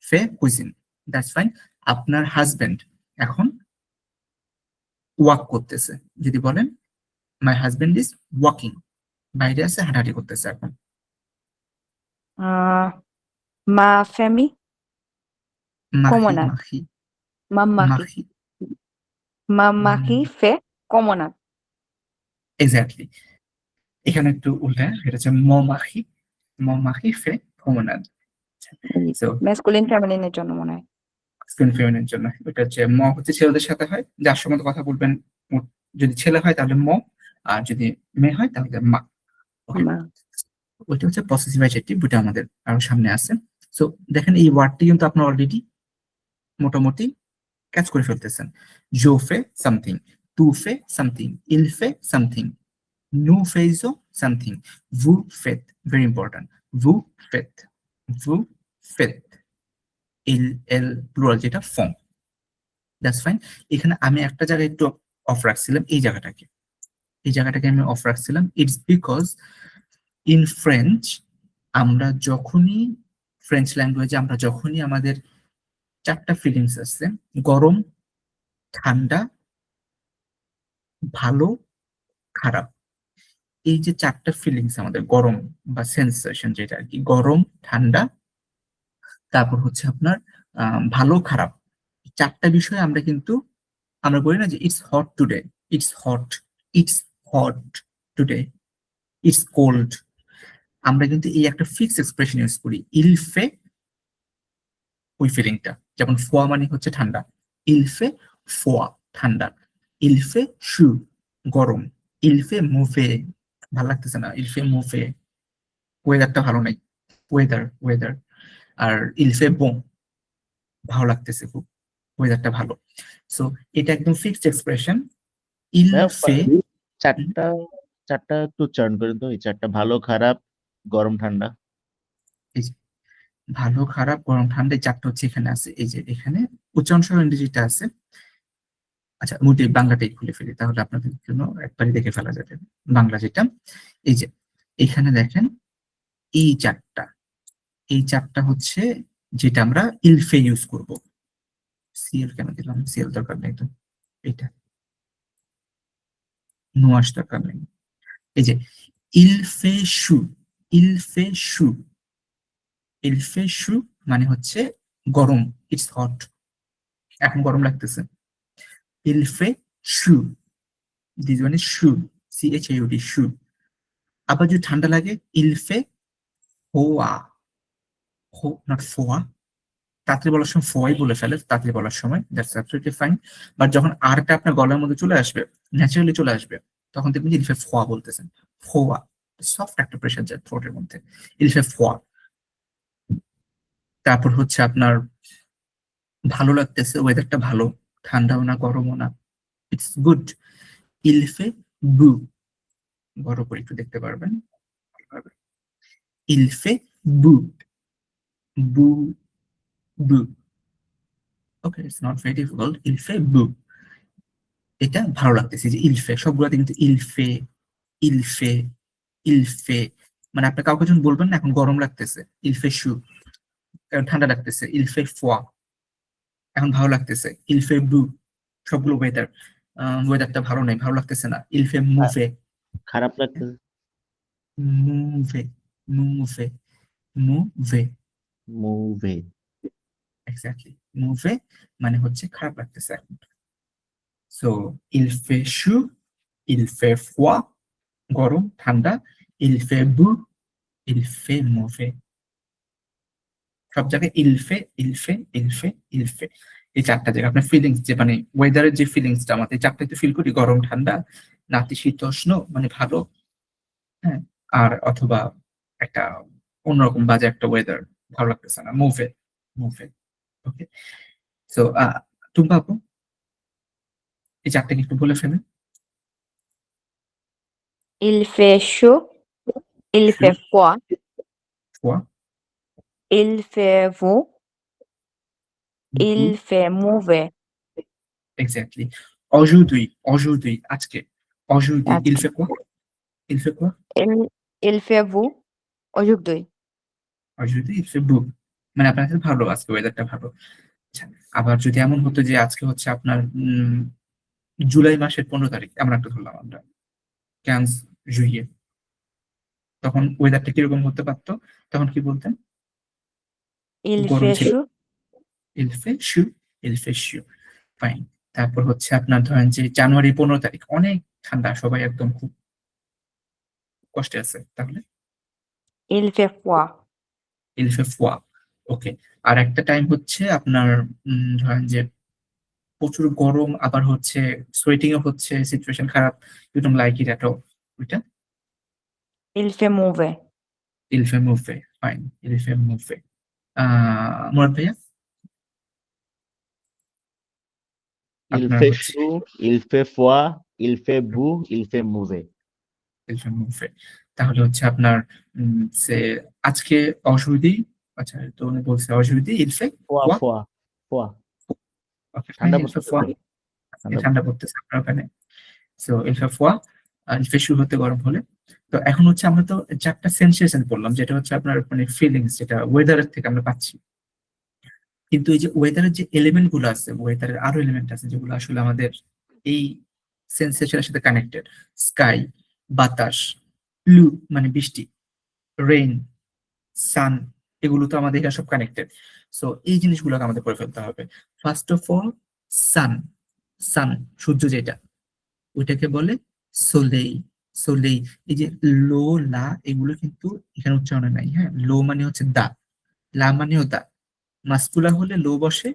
[SPEAKER 1] ফে কুইজিন, দ্যাটস ফাইন। আপনার হাজবেন্ড এখন ওয়াক করতেছে, যদি বলেন মাই হাজবেন্ড ইজ ওয়াকিং, বাইরে আছে, হাঁটাহাঁটি করতেছে এখন।
[SPEAKER 3] Euh, ma famille,
[SPEAKER 1] Mahi,
[SPEAKER 3] communale.
[SPEAKER 1] Mahi,
[SPEAKER 3] Ma mari.
[SPEAKER 1] Mahi,
[SPEAKER 3] Ma mari fait communale.
[SPEAKER 1] Exactly. এখানে একটু উল্টা, এটা হচ্ছে মমাখি ফে প্রমেনাদ। সো
[SPEAKER 3] ম্যাসকুলিন ফেমিনিনের জন্য মনে হয়।
[SPEAKER 1] ফেমিনিনের জন্য ওটা হচ্ছে হচ্ছে ছেলেদের সাথে হয়, যার সঙ্গে কথা বলবেন যদি ছেলে হয় তাহলে আর যদি মেয়ে হয় তাহলে মা। ওকে,
[SPEAKER 3] মা।
[SPEAKER 1] ওইটা হচ্ছে পসেসিভ অ্যাডজেক্টিভ, ওটা আমাদের আরো সামনে আছে। সো দেখেন এই ওয়ার্ডটি কিন্তু আপনার অলরেডি মোটামুটি ক্যাচ করে ফেলতেছেন। জো ফে সামথিং, তু ফে সামথিং, ইল ফে সামথিং, নু ফেইজো সামথিং, ভু ফেত, ভেরি ইম্পর্টেন্ট, ভু ফেত, ভু ফেত, ইল এল প্লুরাল যেটা ফর্ম। That's fine. এখানে আমি একটা জায়গায় একটু অফ রাখছিলাম, এই জায়গাটাকে আমি অফ রাখছিলাম। ইটস বিকজ ইন ফ্রেঞ্চ আমরা যখনই ফ্রেঞ্চ ল্যাঙ্গুয়েজে আমরা যখনই আমাদের 4টা ফিলিংস আছে, গরম, ঠান্ডা, ভালো, খারাপ, এই যে 4টা ফিলিংস আমাদের গরম বা সেন্সেশন যেটা আর কি, গরম, ঠান্ডা, তারপর হচ্ছে আপনার ভালো, খারাপ, 4টা বিষয় আমরা কিন্তু আমরা বলি না যে it's hot today, it's hot, it's hot today, it's cold. আমরা কিন্তু এই একটা ফিক্স এক্সপ্রেশন ইউজ করি, ইলফে ওই ফিলিংটা, যেমন ফোয়া মানে হচ্ছে ঠান্ডা, ইলফে ফোয়া ঠান্ডা, ইলফে শু গরম, ইলফে মুভে ভালো লাগতেছে না, ইলফে মুভে ওয়েদারটা ভালো নাই, ওয়েদার। আর ইলফে বোম ভালো লাগতেছে খুব, ওয়েদারটা ভালো। সো এটা একদম ফিক্সড এক্সপ্রেশন, ইলফে।
[SPEAKER 2] চারটা চারটা একটু উচ্চারণ করেন তো, এই 4টা ভালো, খারাপ, গরম, ঠান্ডা।
[SPEAKER 1] ভালো, খারাপ, গরম, ঠান্ডা, এই 4টা হচ্ছে এখানে আছে, এই যে এখানে উচ্চারণ সহ ইংরেজিটা আছে। আচ্ছা, মোটাই বাংলাটাই খুলে ফেলি তাহলে আপনাদের জন্য একবারই দেখে ফেলা যাবে বাংলা যেটা। এই যে এখানে দেখেন এই 4টা হচ্ছে যেটা আমরা ইলফে ইউজ করব। সিএল কেন দিলাম, সিএল দরকার নেই তো, এটা নোয়াস দরকার নেই। এই যে ইলফে শু, ইলফে শু, ইলফে শু মানে হচ্ছে গরম, ইটস হট, এখন গরম লাগতেছে। ইলফে শু, দিস ওয়ান ইজ শু, CHAUD শু। আবার যদি ঠান্ডা লাগে, ইলফে হোয়া, হো নট ফোয়া, তাড়াতাড়ি বলার সময় ফোয়াই বলে ফেলে, তাড়াতাড়ি বলার সময়, দ্যাটস অ্যাবসলিউটলি ফাইন। বাট যখন আরটা আপনার গলার মধ্যে চলে আসবে, ন্যাচারালি চলে আসবে, তখন দেখবেন যে ইলফে ফোয়া বলতেছেন, ফোয়া, সফট একটা প্রেশার যায় থ্রোটের মধ্যে, ইলফে ফোয়া। তারপর হচ্ছে আপনার ভালো লাগতেছে, ওয়েদারটা ভালো, ঠান্ডাও না গরমও না, ইটস গুড, ইলফে বু, বড় করে একটু দেখতে পারবেন, ইলফে বু, বু, বু। ওকে, ইটস নট ভেরি ডিফিকাল্ট, ইলফে বু, এটা ভালো লাগতেছে। যে ইলফে সবগুলোতে কিন্তু ইলফে, ইলফে, ইলফে, মানে আপনি কাউকে যখন বলবেন না এখন গরম লাগতেছে, ইলফে শু, কারণ ঠান্ডা লাগতেছে, ইলফে ফোয়া, এখন ভালো লাগতেছে, ইলফে বু, সবগুলো ওয়েদারটা ভালো নাই, ভালো লাগতেছে না, ইলফে মুভে,
[SPEAKER 2] খারাপ লাগতেছে,
[SPEAKER 1] মুভে, মুভে, মুভে,
[SPEAKER 2] মুভে।
[SPEAKER 1] এক্স্যাক্টলি, মুভে মানে হচ্ছে খারাপ লাগতেছে এখন। সো ইলফে শু, ইলফে ফোয়া গরম, ঠান্ডা, ইলফে বু, ইলফে মুভে, সব জায়গায় ইলফে, ইলফে, ইলফে, ইলফে। এই 4টা জায়গা আপনার ফিলিংস, যে মানে ওয়েদারের যে ফিলিংসটা আমাদের 4টাতে ফিল করি, গরম, ঠান্ডা, নাতিশীতোষ্ণ মানে ভালো, হ্যাঁ, আর অথবা একটা অন্যরকম বাজে একটা ওয়েদার, ভালো লাগতেছে না, মুভে, মুভে। ওকে, সো টুম্পা আপু এই 4টাকে একটু বলে ফেলেন।
[SPEAKER 3] Il fait chaud, il
[SPEAKER 1] শু,
[SPEAKER 3] fait froid,
[SPEAKER 1] ফোয়া,
[SPEAKER 3] il fait beau,
[SPEAKER 1] বু,
[SPEAKER 3] il fait mauvais.
[SPEAKER 1] Exactly. aujourd'hui আজকে, aujourd'hui il
[SPEAKER 3] আজকে
[SPEAKER 1] fait quoi, il fait quoi,
[SPEAKER 3] il il fait beau aujourd'hui.
[SPEAKER 1] aujourd'hui il fait beau, মানে আপনার কাছে ভালো, আজকে ওয়েদারটা ভালো। আচ্ছা, আবার যদি এমন হতো যে আজকে হচ্ছে আপনার জুলাই মাসের 15 তারিখ, এমন একটা ধরলাম আমরা, 15 জুইয়ে, তখন ওয়েদারটা কিরকম হতে পারতো, তখন কি বলতেন,
[SPEAKER 3] Il
[SPEAKER 1] গরম
[SPEAKER 3] fait
[SPEAKER 1] ছিল,
[SPEAKER 3] chaud,
[SPEAKER 1] il fait chaud, il fait chaud, fine. তারপর হচ্ছে আপনার ধরেন যে জানুয়ারি 15 তারিখ, অনেক ঠান্ডা, সবাই একদম খুব কষ্টে আছে তাহলে
[SPEAKER 3] Il fait froid.
[SPEAKER 1] il fait froid ওকে আর একটা টাইম হচ্ছে আপনার ধরেন যে প্রচুর গরম আবার হচ্ছে সোয়েটিং ও হচ্ছে সিচুয়েশন খারাপ you don't like it at all ওইটা
[SPEAKER 3] Il fait mauvais.
[SPEAKER 1] il fait mauvais fine il fait mauvais Murad ভাইয়া
[SPEAKER 2] Il
[SPEAKER 1] আপনার
[SPEAKER 2] fait
[SPEAKER 1] হচ্ছে
[SPEAKER 2] chaud, il fait froid, il fait beau, il fait mauvais.
[SPEAKER 1] il fait mauvais তাহলে হচ্ছে আপনার সে আজকে অসুবিধি আচ্ছা তো উনি বলছে অসুবিধি il fait
[SPEAKER 2] Froid,
[SPEAKER 1] froid
[SPEAKER 2] froid, froid.
[SPEAKER 1] Okay fine
[SPEAKER 2] ঠান্ডা
[SPEAKER 1] il fait
[SPEAKER 2] পড়তেছে
[SPEAKER 1] froid
[SPEAKER 2] তো?
[SPEAKER 1] আজকে ঠান্ডা পড়তেছে আপনার ওখানে so il fait froid il fait chaud হতে গরম হলে তো এখন হচ্ছে আমরা তো চারটা সেন্সেশন বললাম যেটা হচ্ছে আপনার মানে ফিলিংস যেটা ওয়েদারের থেকে আমরা পাচ্ছি কিন্তু এই যে ওয়েদারের যে এলিমেন্ট গুলো আছে ওয়েদারের আরো এলিমেন্ট আছে যেগুলো আসলে আমাদের এই সেন্সেশনের সাথে কানেক্টেড স্কাই বাতাস ব্লু মানে বৃষ্টি রেইন সান এগুলো তো আমাদের এরা সব কানেক্টেড সো এই জিনিসগুলোকে আমাদের করে ফেলতে হবে ফার্স্ট অফ অল সান সান সূর্য যেটা ওইটাকে বলে সোলেই সোলেই এই যে লো লা এগুলো কিন্তু এখানে উচ্চারণে নাই হ্যাঁ লো মানে হচ্ছে দা লা মানেও দা মাস্কুলার হলে লো বসে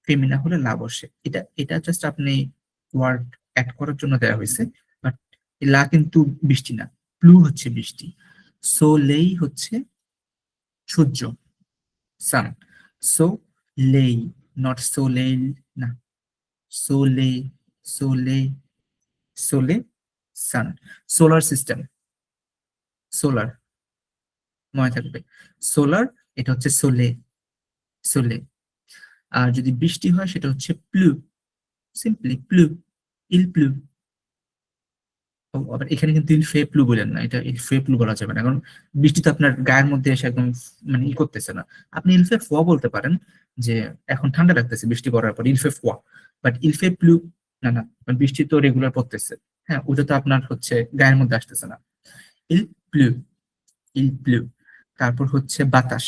[SPEAKER 1] ফেমিনা হলে লা বসে এটা এটা জাস্ট আপনি ওয়ার্ড অ্যাড করার জন্য দেওয়া হয়েছে বাট লা কিন্তু বৃষ্টি না ব্লু হচ্ছে বৃষ্টি সোলেই হচ্ছে সূর্য সান সো লেই নট সোলেই না সোলে সোলে সোলে সান সোলার সিস্টেম সোলার মনে থাকবে সোলার এটা হচ্ছে সোলে সোলে আর যদি বৃষ্টি হয় সেটা হচ্ছে প্লু সিম্পলি প্লু ইল প্লু আবার এখানে কিন্তু ইল ফে প্লু বলেন না এটা ইল ফে প্লু বলা যাবে না কারণ বৃষ্টি তো আপনার গায়ের মধ্যে এসে একদম মানে ই করতেছে না আপনি ইল ফে ফোয়া বলতে পারেন যে এখন ঠান্ডা লাগতেছে বৃষ্টি পড়ার পর ইল ফে ফোয়া বাট ইল ফে প্লু না না মানে বৃষ্টি তো রেগুলার পড়তেছে হ্যাঁ ওটা তো আপনার হচ্ছে গায়ের মধ্যে আসতেছে না ইল প্লু ইল প্লু তারপর হচ্ছে বাতাস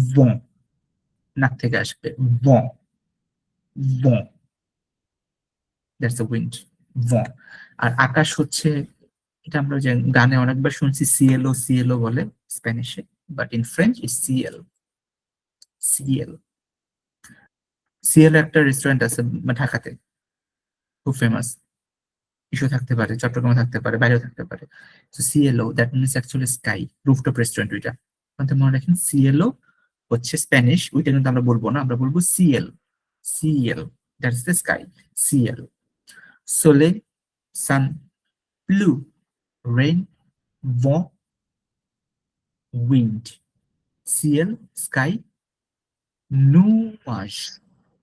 [SPEAKER 1] ভঁ নাক থেকে আসবে ভঁ ভঁ দ্যাটস দ্য উইন্ড ভঁ আর আকাশ হচ্ছে এটা আমরা যে গানে অনেকবার শুনছি সিএলও সিএলও বলে স্প্যানিশে বাট ইন ফ্রেঞ্চ ইজ সিএল সিএল সিএল একটা রেস্টুরেন্ট আছে ঢাকাতে খুব ফেমাস ইস্যু থাকতে পারে চট্টগ্রামে থাকতে পারে বাইরেও থাকতে পারে তো CLO that means actually sky rooftop restaurant ওইটা আপনাদের মনে রাখেন সিএলও হচ্ছে স্প্যানিশ ওইটা কিন্তু আমরা বলবো না আমরা বলবো সিএল সিএল দ্যাটস দ্য স্কাই সিএল সোলে sun blue rain vent wind সিএল স্কাই নুয়াশ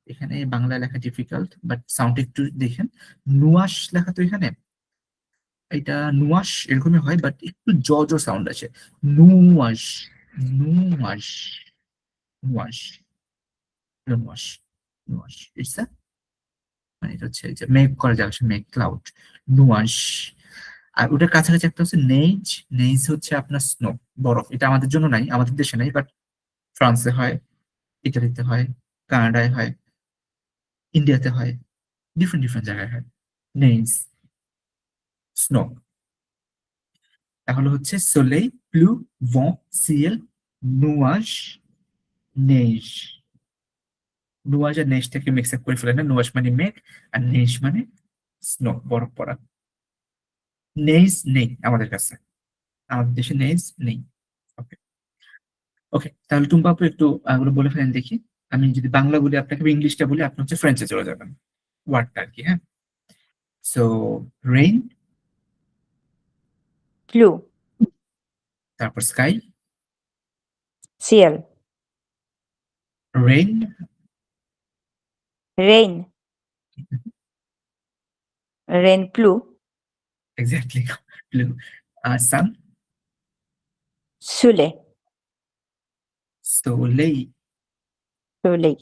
[SPEAKER 1] এখানে বাংলা লেখা ডিফিকাল্ট বাট সাউন্ড একটু দেখেন নুয়াশ লেখা তো এখানে এটা নুয়াশ এরকমই হয় বাট একটু জ জ সাউন্ড আছে নুয়াশ নুয়াশ নুয়াশ নুয়াশ নুয়াশ ইটস মানে এটা হচ্ছে যে মেঘ করা যাচ্ছে মেঘ ক্লাউড নুয়াশ আর ওটার কাছাকাছি একটা হচ্ছে নেইজ নেইজ হচ্ছে আপনার স্নো বরফ এটা আমাদের জন্য নাই আমাদের দেশে নাই বাট ফ্রান্সে হয় ইটালিতে হয় কানাডায় হয় ইন্ডিয়াতে হয় ডিফারেন্ট ডিফারেন্ট জায়গায় হয় নেইজ স্নো তাহলে হচ্ছে সোলেই প্লু ভঁ সিএল নুয়াজ নেইজ নুয়াজ আর নেইজটাকে মিক্স আপ করে ফেলে না নুয়াজ মানে মেঘ আর নেইজ মানে স্নো বরফ পড়া নেইজ নেই আমাদের কাছে আমাদের দেশে নেইজ নেই ওকে ওকে তাহলে টুম্পা আপু একটু ওগুলো বলে ফেলেন দেখি আমি যদি বাংলা বলি আপনাকে ইংলিশটা বলি আপনি হচ্ছে ফ্রেঞ্চে চলে যাবেন ওয়ার্ডটা আর কি হ্যাঁ সো রেইন
[SPEAKER 3] Blue.
[SPEAKER 1] তারপর sky
[SPEAKER 3] Ciel.
[SPEAKER 1] Rain
[SPEAKER 3] Rain. Rain blue.
[SPEAKER 1] Exactly blue sun
[SPEAKER 3] Soleil.
[SPEAKER 1] সোলেই
[SPEAKER 3] Soleil.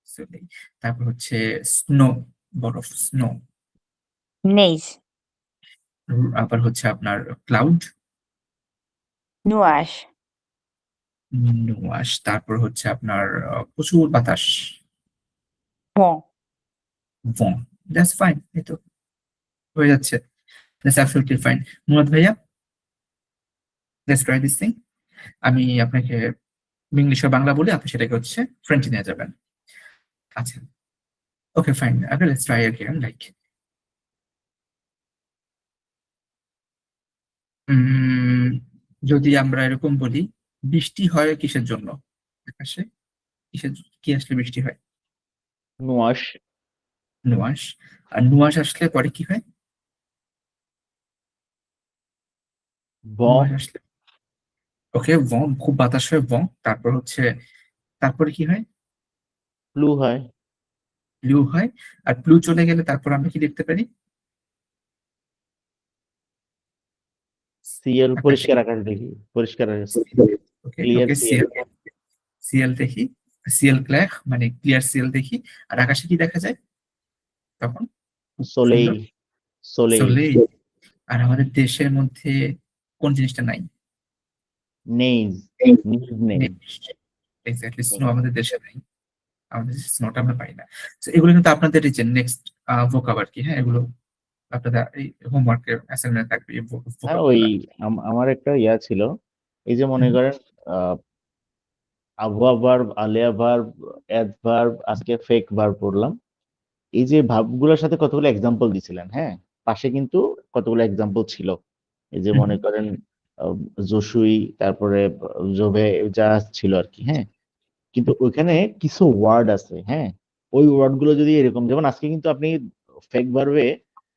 [SPEAKER 1] সোলেই তারপর হচ্ছে স্নো বরফ স্নো
[SPEAKER 3] Neige.
[SPEAKER 1] আবার হচ্ছে আপনার ক্লাউড
[SPEAKER 3] Nuage.
[SPEAKER 1] নুয়াশ তারপর হচ্ছে আপনার প্রচুর বাতাস
[SPEAKER 3] Vent.
[SPEAKER 1] ভঁ দ্যাটস ফাইন এই তো হয়ে যাচ্ছে দ্যাটস অ্যাবসলিউটলি ফাইন মুরাদ ভাইয়া লেটস ট্রাই দিস থিং। আমি আপনাকে ইংলিশ বা বাংলা বলে আপনি সেটাকে হচ্ছে ফ্রেঞ্চে নিয়ে যাবেন। আচ্ছা, okay fine. Okay, let's try again. Like যদি আমরা এরকম বলি, বৃষ্টি হয় কিসের জন্য? আকাশে কিসের কি আসলে বৃষ্টি হয়?
[SPEAKER 2] নুয়াশ,
[SPEAKER 1] নুয়াশ। আর নুয়াশ আসলে পরে কি হয়?
[SPEAKER 2] vent,
[SPEAKER 1] নুয়াশ আসলে ওকে ভং, খুব বাতাস হয় ভং, তারপর হচ্ছে তারপরে কি হয়?
[SPEAKER 2] প্লু হয়,
[SPEAKER 1] প্লু হয়। আর প্লু চলে গেলে তারপর আমরা কি দেখতে পারি?
[SPEAKER 2] সিএল,
[SPEAKER 1] আকাশে
[SPEAKER 2] পরিষ্কার আকাশ দেখি, পরিষ্কার আকাশ,
[SPEAKER 1] ওকে
[SPEAKER 2] ক্লিয়ার
[SPEAKER 1] ওকে
[SPEAKER 2] সিএল,
[SPEAKER 1] সিএল, সিএল দেখি, সিএল ক্ল্যাক মানে ক্লিয়ার সিএল দেখি। আর আকাশে কি দেখা যায় তখন?
[SPEAKER 2] সোলেইল,
[SPEAKER 1] সুন্দর
[SPEAKER 2] সোলেইল,
[SPEAKER 1] সোলেই। আর আমাদের দেশের মধ্যে কোন জিনিসটা নাই?
[SPEAKER 2] নেইজ, নিজ নেই।
[SPEAKER 1] এক্স্যাক্টলি, স্নো আমাদের দেশে নাই। আমাদের দেশে স্নোটা আমরা পাই না। তো এগুলো কিন্তু আপনাদের এই যে নেক্সট ভোকাব আর কি, হ্যাঁ, এগুলো আপনাদের এই হোমওয়ার্কের অ্যাসাইনমেন্ট থাকবে এই
[SPEAKER 2] হ্যাঁ,
[SPEAKER 1] ভোকাব
[SPEAKER 2] ওই
[SPEAKER 1] গুলা।
[SPEAKER 2] আমার একটা ইয়া ছিল, এই যে মনে
[SPEAKER 1] হুম,
[SPEAKER 2] করেন আবহাওয়া ভার্ব, আলিয়া ভার্ব, অ্যাডভার্ব, আজকে ফেক ভার্ব পড়লাম। এই যে ভার্বগুলোর সাথে কতগুলো এক্সাম্পল দিছিলেন, হ্যাঁ, পাশে কিন্তু কতগুলো এক্সাম্পল ছিল। এই যে
[SPEAKER 1] হুম,
[SPEAKER 2] মনে করেন জসুই, তারপরে জোভে, যা ছিল আর কি, হ্যাঁ। কিন্তু ওইখানে কিছু ওয়ার্ড আছে, হ্যাঁ, ওই ওয়ার্ড গুলো যদি এরকম, যেমন আজকে কিন্তু আপনি ফেক ভার্বে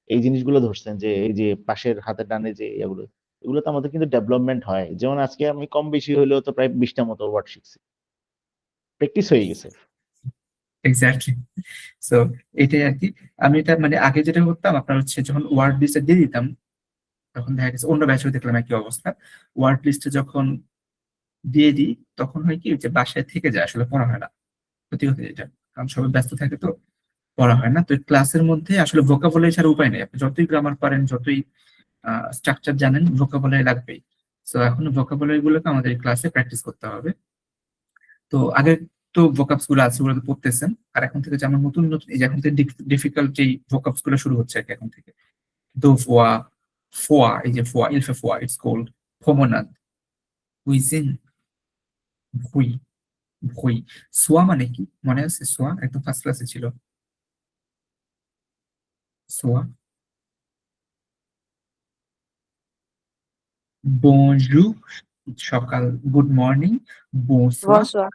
[SPEAKER 2] এই জিনিসগুলো ধরছেন, যে এই যে পাশের হাতে টানে যে এগুলো, এগুলো তো আমাদের কিন্তু ডেভেলপমেন্ট হয়। যেমন আজকে আমি কম বেশি হইলেও তো প্রায় 20টা মতো ওয়ার্ড শিখছি, প্র্যাকটিস হয়ে গেছে।
[SPEAKER 1] এক্স্যাক্টলি। সো এটাই আর কি। আমি এটা মানে আগে যেটা করতাম আপনার হচ্ছে যখন ওয়ার্ড লিস্টে দিয়ে দিতাম, তখন দেখা গেছে অন্য ব্যাচেও দেখলাম একই অবস্থা। ওয়ার্ড লিস্টে যখন দিয়ে দিই তখন হয় কি যে বাসায় থেকে যায়, আসলে পড়া হয় না। সত্যি কথা এটা, কারণ সবাই ব্যস্ত থাকে তো পড়া হয় না। তো ক্লাসের মধ্যে আসলে ভোকাবুলারি ছাড়া উপায় নেই। আপনি যতই গ্রামার পারেন, যতই স্ট্রাকচার জানেন, ভোকাবুলারি লাগবেই। তো এখন ভোকাবুলারি গুলোকে আমাদের ক্লাসে প্র্যাকটিস করতে হবে। তো আগে তো ভোকাবস গুলো আছে, ওগুলো তো পড়তেছেন। আর এখন থেকে যেমন নতুন নতুন এই যে এখন থেকে ডিফিকাল্ট যেই ভোকাবস গুলো শুরু হচ্ছে আর কি এখন থেকে। দো ফোয়া, ফোয়া, এই যে ফোয়া, ইলফে ফোয়া, ইটস কোল্ড প্রমোনাদ, উইজিন, ভুই, ভুই। সোয়া মানে কি মনে আছে? সোয়া একদম ফার্স্ট ক্লাসে ছিল। সোয়া, বনজু সকাল, গুড মর্নিং, বনসোয়া,
[SPEAKER 3] বনসোয়া,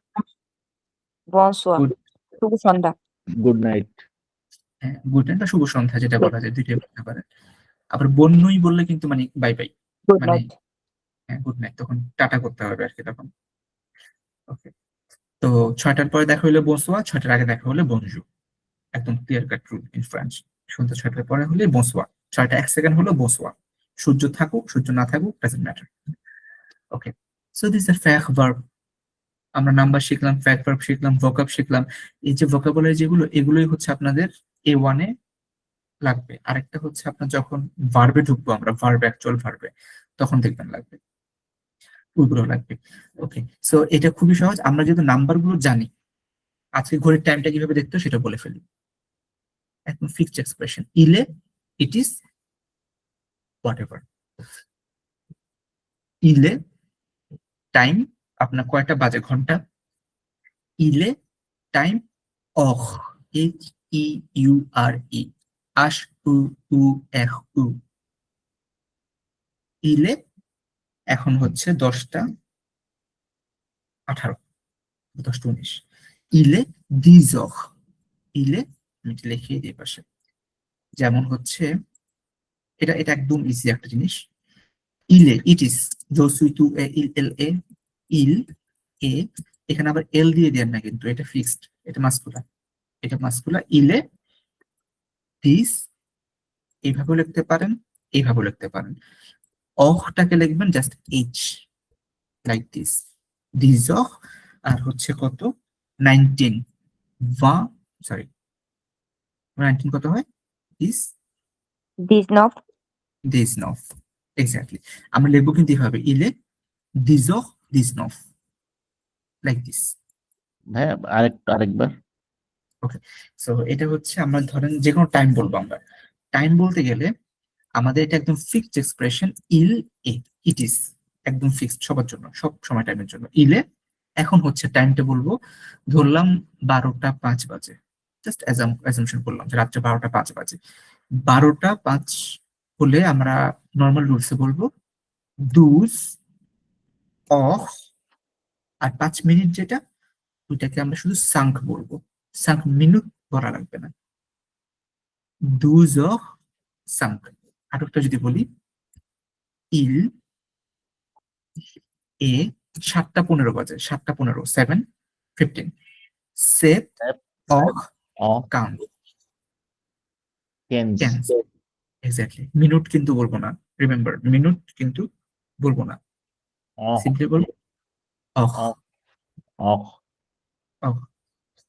[SPEAKER 3] বনসোয়া,
[SPEAKER 1] গুড,
[SPEAKER 3] শুভ সন্ধ্যা।
[SPEAKER 2] গুড নাইট,
[SPEAKER 1] হ্যাঁ গুড নাইট বা শুভ সন্ধ্যা যেটা বলা যায়, দুইটাই বলতে পারেন। আবার বন্যই বললে কিন্তু মানে বাই বাই,
[SPEAKER 3] গুড
[SPEAKER 1] মানে
[SPEAKER 3] নাইট।
[SPEAKER 1] হ্যাঁ গুড নাইট, তখন টাটা করতে হবে আর কি তখন। ওকে। তো 6টার পরে দেখা হলে বনসোয়া, 6টার আগে দেখা হলে বনজু। একদম clear cut rule in French. সন্ধ্যা 6টার পরে হলে বনসোয়া, 6টা 1 সেকেন্ড হলো বনসোয়া। সূর্য থাকুক সূর্য না থাকুক doesn't matter. Okay. So this are fact verb. আমরা নাম্বার শিখলাম, ফ্যাক্ট ভার্ব শিখলাম, ভোকাব শিখলাম। এই যে ভোকাবুলারি যেগুলো, এগুলোই হচ্ছে আপনাদের A1 এ লাগবে। আরেকটা হচ্ছে আপনার যখন ভার্বে ঢুকবো আমরা, ভার্ব, অ্যাকচুয়াল ভার্বে, তখন দেখবেন লাগবে, ওইগুলো লাগবে। ওকে। সো এটা খুবই সহজ, আমরা যেহেতু নাম্বার গুলো জানি। আজকে ঘড়ির টাইমটা কিভাবে দেখতে হয় সেটা বলে ফেলি। একদম ফিক্সড এক্সপ্রেশন, ইলে, ইট ইজ, হোয়াট এভার। ইলে টাইম, আপনার কয়টা বাজে, ঘন্টা। ইলে time, oh, H E U R E, আশ উ উ এহ উ। ইলে এখন হচ্ছে 10টা 18, 10টা 19। ইলে দিজহ, ইলে আমি এটা লিখিয়ে দিই পাশে। যেমন হচ্ছে এটা এটা একদম ইজি একটা জিনিস। ইলে, ইট ইজ, জসুই তু এ ইল এল এ, ইল এ, এখানে আবার এল দিয়ে দেন না কিন্তু, এটা ফিক্সড, এটা মাস্কুলা, এটা মাস্কুলা। ইলে দিস, এইভাবেও লিখতে পারেন, এইভাবেও লিখতে পারেন। অহটাকে লিখবেন জাস্ট এইচ, লাইক দিস, দিজহ। আর হচ্ছে কত, 19, va, সরি, 19 কত হয়, দিস,
[SPEAKER 3] দিস নফ,
[SPEAKER 1] দিস নফ। এক্স্যাক্টলি। আমরা লিখবো কিন্তু এভাবে, ইলে দিজহ দিস নফ, লাইক দিস।
[SPEAKER 2] হ্যাঁ, আরেকবার।
[SPEAKER 1] ওকে। সো এটা হচ্ছে আমরা ধরেন যে কোনো টাইম বলবো আমরা। টাইম বলতে গেলে আমাদের এটা একদম ফিক্সড এক্সপ্রেশন, ইল এ, ইট ইজ, একদম ফিক্সড সবার জন্য, সব সময় টাইমের জন্য। ইলে এখন হচ্ছে টাইমটা বলবো, ধরলাম 12টা 5 বাজে, জাস্ট অ্যাজাম্পশন করলাম যে রাত্রে 12টা 5 বাজে। 12টা 5 হলে আমরা নর্মাল রুলসে বলবো দুজ অফ, আর 5 মিনিট যেটা ওইটাকে আমরা শুধু সাঙ্ক বলবো, সাঙ্ক মিনিট বলা লাগবে না, দুজ অফ সাঙ্ক। আর একটা যদি বলি ইল এ 7টা 15 বাজে, 7টা 15, 7:15 সেট অফ
[SPEAKER 2] অফ
[SPEAKER 1] কাম
[SPEAKER 2] কেন্স
[SPEAKER 1] ক্যান্স, এক্স্যাক্টলি। মিনিট কিন্তু বলবো না, রিমেম্বার মিনিট কিন্তু বলবো না,
[SPEAKER 2] অফ
[SPEAKER 1] সিম্পলি বলবো অখ।
[SPEAKER 2] অফ অফ
[SPEAKER 1] অখ,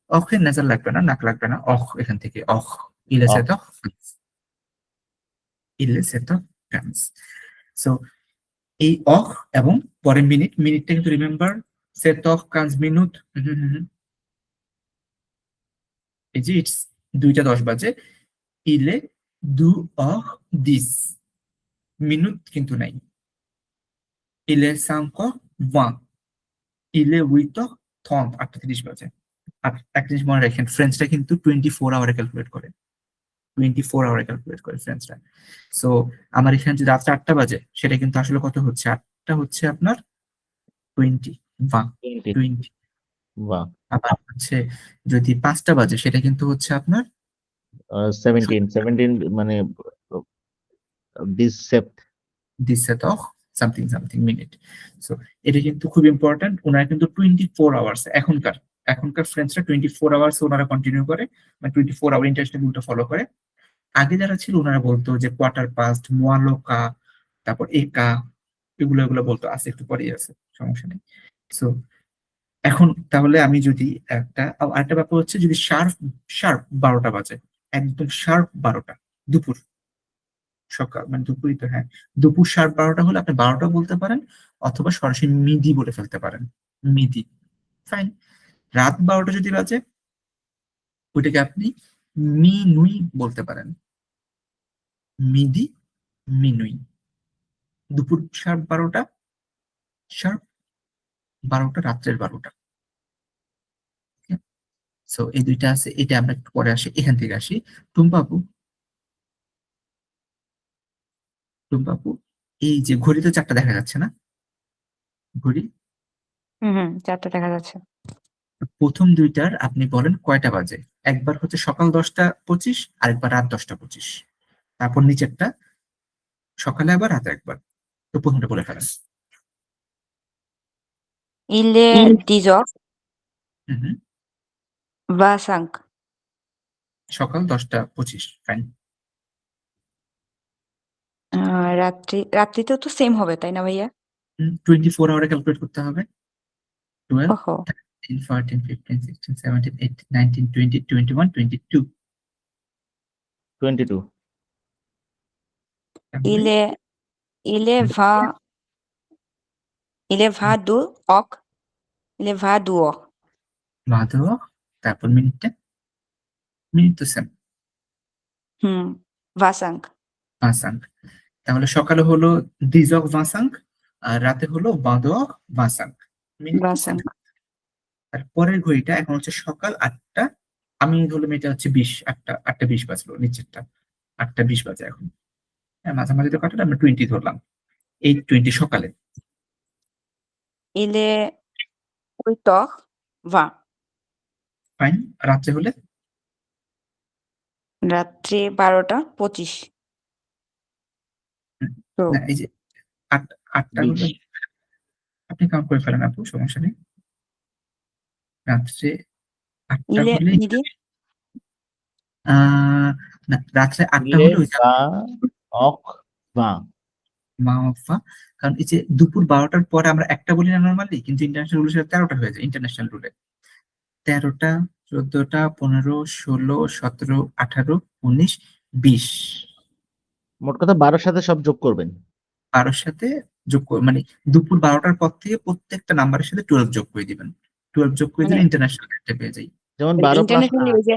[SPEAKER 1] অখে নেজাল লাগবে না, নাক লাগবে না, অখ এখান থেকে অখ। ইলে
[SPEAKER 2] অখ
[SPEAKER 1] সেট অফ, ইলে সেট অফ কান্স। সো এই অখ এবং পরে মিনিট, মিনিটটা কিন্তু রিমেম্বার সেট অফ কান্স মিনিট। এই যে ইটস 2টা 10 বাজে, ইলে দু অখ দিস, মিনিট কিন্তু নাই। ইলে সাঙ্ক ওয়ান, ইলে উইথ 8:30 বাজে। আর একটা জিনিস মনে রাখেন, ফ্রেঞ্চটা কিন্তু 24 আওয়ারে ক্যালকুলেট করে, 24 আওয়ারে ক্যালকুলেট করে ফ্রেঞ্চরা। সো আমার এখানে যদি রাত 8টা বাজে, সেটা কিন্তু আসলে কত হচ্ছে, 8টা হচ্ছে আপনার 20 বা
[SPEAKER 2] 20
[SPEAKER 1] 20।
[SPEAKER 2] বাহ
[SPEAKER 1] আবার হচ্ছে যদি 5টা বাজে, সেটা কিন্তু হচ্ছে আপনার
[SPEAKER 2] 17 মানে দিস সেপ্ট
[SPEAKER 1] দিচ্ছে তো সামথিং সামথিং মিনিট। সো এটা কিন্তু খুব ইম্পর্টেন্ট। ওনারা কিন্তু 24 আওয়ার্স, এখনকার এখনকার ফ্রেন্ডসরা 24 আওয়ার্স ওনারা কন্টিনিউ করে, মানে 24 আওয়ার ইন্টারন্যাশনাল রুলটা ফলো করে। আগে যারা ছিল ওনারা বলতো যে কোয়ার্টার পাস্ট, মোয়ালোকা, তারপর একা, এগুলো এগুলো বলতো, আছে একটু পরেই আছে, সমস্যা নেই। সো এখন তাহলে আমি যদি আরেকটা ব্যাপার হচ্ছে, যদি শার্প শার্প 12টা বাজে, একদম শার্প 12টা, দুপুর, সকাল মানে দুপুরই তো, হ্যাঁ, দুপুর শার্প 12টা হলে আপনি 12টা বলতে পারেন, অথবা সরাসরি মিডি বলে ফেলতে পারেন, মিডি, ফাইন। রাত 12টা যদি বাজে, ওইটাকে আপনি মিনুই বলতে পারেন, মিডি, মিনুই। দুপুর শার্প 12টা, শার্প 12টা, রাত্রের 12টা। সো এই দুইটা আছে, এটা আমরা একটু পরে আসি, এখান থেকে আসি। টুম্পাপু, টুম্পাপু, এই যে ঘড়িতে 4টা দেখা যাচ্ছে না, ঘড়ি,
[SPEAKER 3] হুম, 4টা দেখা যাচ্ছে।
[SPEAKER 1] প্রথম দুইটার আপনি বলেন কয়টা বাজে। একবার হচ্ছে সকাল 10টা 25, আরেকবার রাত 10টা 25, তারপর নিচেরটা সকালে একবার, রাতে একবার। তো প্রথমটা বলে ফেলেন।
[SPEAKER 3] Il est 10 heures
[SPEAKER 1] হুম হুম,
[SPEAKER 3] 25.
[SPEAKER 1] সকাল 10টা 25, ফাইন।
[SPEAKER 3] রাত্রিতেও তো সেম হবে, তাই না ভাইয়া?
[SPEAKER 1] 24 আওয়ারে ক্যালকুলেট করতে হবে। 12,
[SPEAKER 3] ওহো!
[SPEAKER 1] 13, 14, 15, 16, 17, 18, 19, 20, 21, 22।
[SPEAKER 2] 22
[SPEAKER 1] তাহলে
[SPEAKER 3] Il est il est 22 heures. Il est 22 heures.
[SPEAKER 1] Madhav, তারপর মিনিটটা, মিনিট তো সেম,
[SPEAKER 3] হুম, 25.
[SPEAKER 1] ভাসাঙ্ক। তাহলে সকালে হলো দিজক ভাসাঙ্ক, আর রাতে হলো বাদক ভাসাঙ্ক, মিনিট তো সেম।
[SPEAKER 3] 25.
[SPEAKER 1] আর পরের ঘড়িটা এখন হচ্ছে সকাল 8টা, আমি ধরলাম এটা হচ্ছে 20, 8টা 20 বাজলো, নিচেরটা 8টা 20 বাজে এখন। হ্যাঁ, মাঝামাঝি তো কাটালে আমরা 20 ধরলাম, 8:20 সকালে,
[SPEAKER 3] Il est 8h20.
[SPEAKER 1] ফাইন। রাত্রে হলে
[SPEAKER 3] রাত্রি 12টা 25.
[SPEAKER 1] হুম,
[SPEAKER 3] তো
[SPEAKER 1] না, এই যে 8টা হলে
[SPEAKER 2] 20
[SPEAKER 1] আপনি কাউন্ট করে ফেলেন আপু, সমস্যা নেই। রাত্রে 8টা
[SPEAKER 3] il est
[SPEAKER 1] হলে
[SPEAKER 3] midi.
[SPEAKER 1] না, রাত্রে 8টা
[SPEAKER 2] ইলে
[SPEAKER 1] হলে ওই যে
[SPEAKER 2] বা অক বা
[SPEAKER 1] মা অফা, কারণ এই যে দুপুর 12টার পরে আমরা একটা বলি না নর্মালি, কিন্তু ইন্টারন্যাশনাল রুলে সেটা 13টা হয়ে যায়, ইন্টারন্যাশনাল রুলে 13টা 14টা 15 16 17 18 19 20।
[SPEAKER 2] মোট কথা 12 সাথে সব যোগ করবেন।
[SPEAKER 1] 12-র সাথে মানে দুপুর 12টার পর থেকে প্রত্যেকটা নাম্বারের সাথে 12 যোগ করে দিবেন, 12 যোগ করে
[SPEAKER 3] মানে
[SPEAKER 1] দিলে ইন্টারন্যাশনাল একটা পেয়ে যাই।
[SPEAKER 2] যেমন 12 প্লাস
[SPEAKER 3] ইন্টারন্যাশনালি
[SPEAKER 2] 8
[SPEAKER 3] ওই যে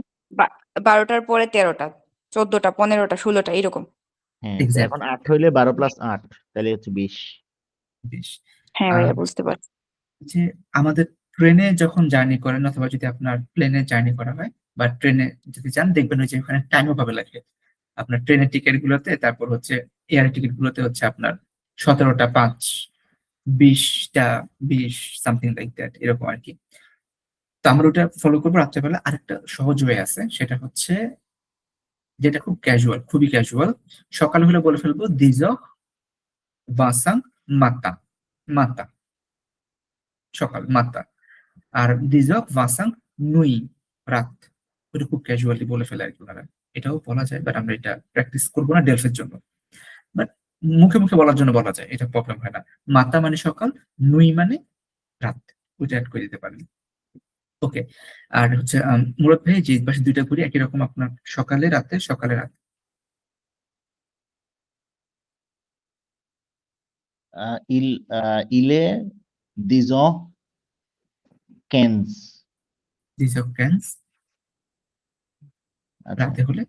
[SPEAKER 3] 12টার পরে 13টা, 14টা, 15টা, 16টা এরকম।
[SPEAKER 2] হ্যাঁ, তো এখন
[SPEAKER 1] এক্স্যাক্টলি,
[SPEAKER 2] 8 হইলে 12 প্লাস 8 তাহলে হচ্ছে 20
[SPEAKER 1] বেশ।
[SPEAKER 3] হ্যাঁ
[SPEAKER 1] আর
[SPEAKER 3] ভাইয়া বুঝতে পারছি।
[SPEAKER 1] যে আমাদের ট্রেনে যখন জার্নি করেন অথবা যদি আপনার প্লেনে জার্নি করা হয় বা ট্রেনে যদি যান, দেখবেন ওই যে ওখানে টাইমও পাবে লাগে আপনার ট্রেনের টিকিট গুলোতে, তারপর হচ্ছে এয়ার টিকিট গুলোতে হচ্ছে আপনার 17টা 5, 20টা 20 সামথিং লাইক দ্যাট, এরকম আর কি। তো আমরা ওটা ফলো করবো রাত্রেবেলা। আরেকটা সহজ ওয়ে আছে, সেটা হচ্ছে যেটা খুব ক্যাজুয়াল, খুবই ক্যাজুয়াল। সকাল হলে বলে ফেলবো দিজ বাসাং মাতা, মাতা, সকাল মাতা। আর দিজক ভাসাং নুই, রাত। ওটা খুব ক্যাজুয়ালি বলে ফেলে আর কি ওনারা। এটাও বলা যায়, বাট আমরা এটা প্র্যাকটিস করবো না ডেলফের জন্য। বাট মুখে মুখে বলার জন্য বলা যায়, এটা প্রবলেম হয় না। মাতা মানে সকাল, নুই মানে রাত, ওইটা অ্যাড করে দিতে পারেন। ওকে। আর হচ্ছে মুরাদ ভাই, যে পাশে দুইটা করি একই রকম, আপনার সকালে রাতে, সকালে রাতে।
[SPEAKER 2] Il est 10h15.
[SPEAKER 1] দিজক ক্যান্স,
[SPEAKER 2] আচ্ছা,
[SPEAKER 1] রাতে হলে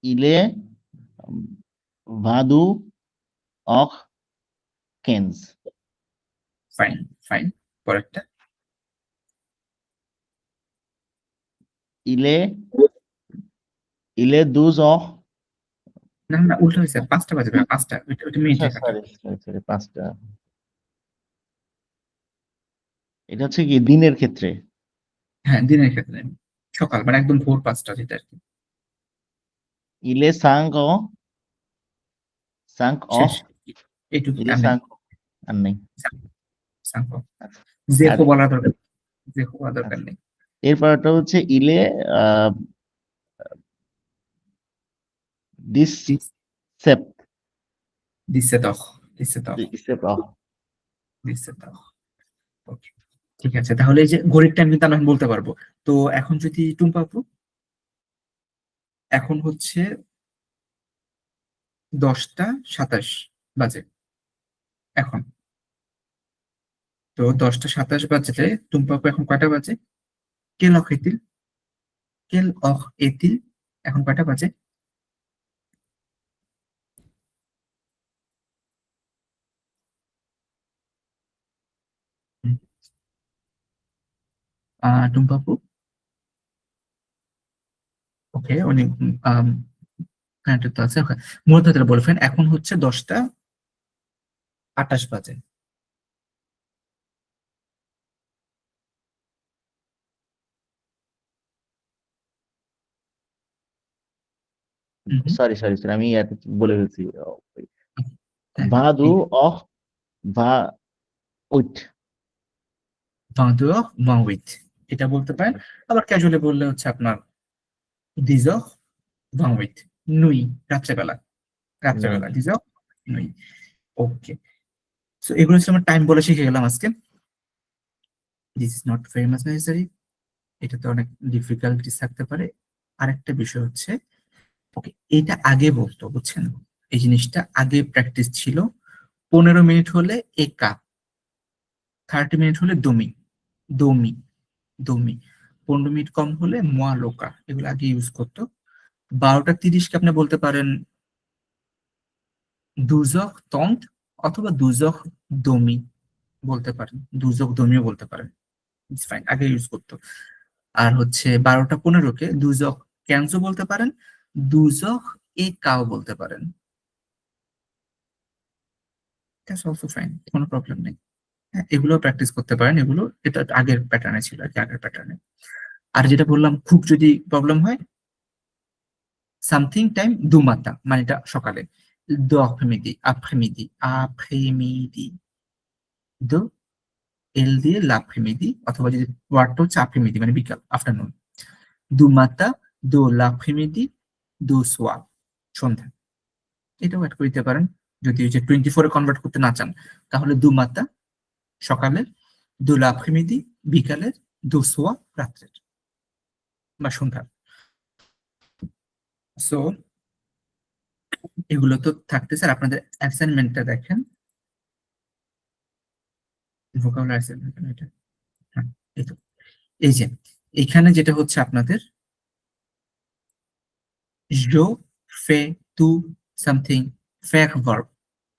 [SPEAKER 2] il est 22h15.
[SPEAKER 1] Fine, fine. পরেরটা,
[SPEAKER 2] Il est 12h.
[SPEAKER 1] না না উল্টো হয়েছে, 5টা বাজে ভাই, 5টা, ওইটা মিনিটে কাটা।
[SPEAKER 2] সরি 5টা। এটা হচ্ছে কি দিনের ক্ষেত্রে?
[SPEAKER 1] হ্যাঁ, দিনের ক্ষেত্রে সকাল মানে একদম ভোর 5টা, যেটা আর কি।
[SPEAKER 2] Il est 5h.
[SPEAKER 1] শেষ, এইটুকু
[SPEAKER 2] Il
[SPEAKER 1] আর
[SPEAKER 2] est
[SPEAKER 1] নেই।
[SPEAKER 2] 5 আর নেই।
[SPEAKER 1] সাংকো,
[SPEAKER 2] আচ্ছা,
[SPEAKER 1] জেফো
[SPEAKER 2] আর
[SPEAKER 1] বলার দরকার, জেফো বলার দরকার
[SPEAKER 2] আচ্ছা,
[SPEAKER 1] নেই।
[SPEAKER 2] এরপরটা হচ্ছে il est 17.
[SPEAKER 1] দিচ্ছে দখ, দিচ্ছে দখ,
[SPEAKER 2] 17h.
[SPEAKER 1] দিচ্ছে দখ। ওকে, ঠিক আছে। তাহলে এই যে ঘড়ির টাইম কিন্তু আমি বলতে পারবো। তো এখন যদি টুম্পা আপু, এখন হচ্ছে 10টা 27 বাজে এখন। তো 10টা 27 বাজলে টুম্পা আপু এখন কয়টা বাজে? কেল অখ এতিল, কেল অখ এতিল, এখন কয়টা বাজে? হুম, টুম্পা আপু, ওকে, উনি কানেক্টেড তো আছে, ওকে। মূলত তারা বলবেন এখন হচ্ছে 10টা 28 বাজে। হুম হুম,
[SPEAKER 2] সরি আমি এটা বলে ফেলছি।
[SPEAKER 1] হ্যাঁ, এই
[SPEAKER 2] 22h28.
[SPEAKER 1] 22h28, এটা বলতে পারেন। আবার ক্যাজুয়ালি বললে হচ্ছে আপনার 10h28, নুই, রাত্রেবেলা, রাত্রেবেলা 10h, নুই। ওকে, সো এগুলো হচ্ছে আমার টাইম বলে শিখে গেলাম আজকে। This is not very much necessary, এটাতে অনেক ডিফিকাল্টিস থাকতে পারে। আরেকটা বিষয় হচ্ছে, ওকে, এটা আগে বলতো, বুঝছেন, এই জিনিসটা আগে প্র্যাকটিস ছিল। 15 মিনিট হলে একা, 30 মিনিট হলে দমি, দমি, দমি। 15 মিনিট কম হলে মোয়া লোকা, এগুলো আগে ইউজ করতো। 12টা 30কে আপনি বলতে পারেন দুজক তন্ত, অথবা দুজক দমি বলতে পারেন, দুজক দমিও বলতে পারেন, ইটস ফাইন, আগে ইউজ করতো। আর হচ্ছে 12টা 15কে দুজক ক্যান্সো বলতে পারেন, দুজক এ কাও বলতে পারেন, দ্যাটস অলসো ফাইন, কোনো প্রবলেম নেই। হ্যাঁ, এগুলো প্র্যাকটিস করতে পারেন, এগুলো এটা আগের প্যাটার্নে ছিল আর কি, আগের প্যাটার্নে। আর যেটা বললাম, খুব যদি প্রবলেম হয়, সামথিং টাইম দুমাতা মানে এটা সকালে, দো আপ্রেমিদি, আপ্রেমিদি, আপ্রেমিদি, দো এল দিয়ে লাপ্রেমিদি, অথবা যদি ওয়ার্ডটা হচ্ছে আপ্রেমিদি মানে বিকাল, আফটারনুন। দুমাতা, দো লাপ্রেমিদি, দো সোয়াল, সন্ধ্যা। এটাও অ্যাড করে দিতে পারেন। যদি ওই যে 24-এ কনভার্ট করতে না চান, তাহলে দুমাতা সকালের, দো লাপ্রেমিদি বিকালের, দো সোয়া রাত্রের বা সন্ধ্যার। সো এগুলো তো থাকতেছে। আর আপনাদের অ্যাসাইনমেন্টটা দেখেন, ভোকাবুলারি অ্যাসাইনমেন্ট এটা, হ্যাঁ, এই তো, এই যে এখানে যেটা হচ্ছে আপনাদের জো ফে তু সামথিং ফেক ভার্ব,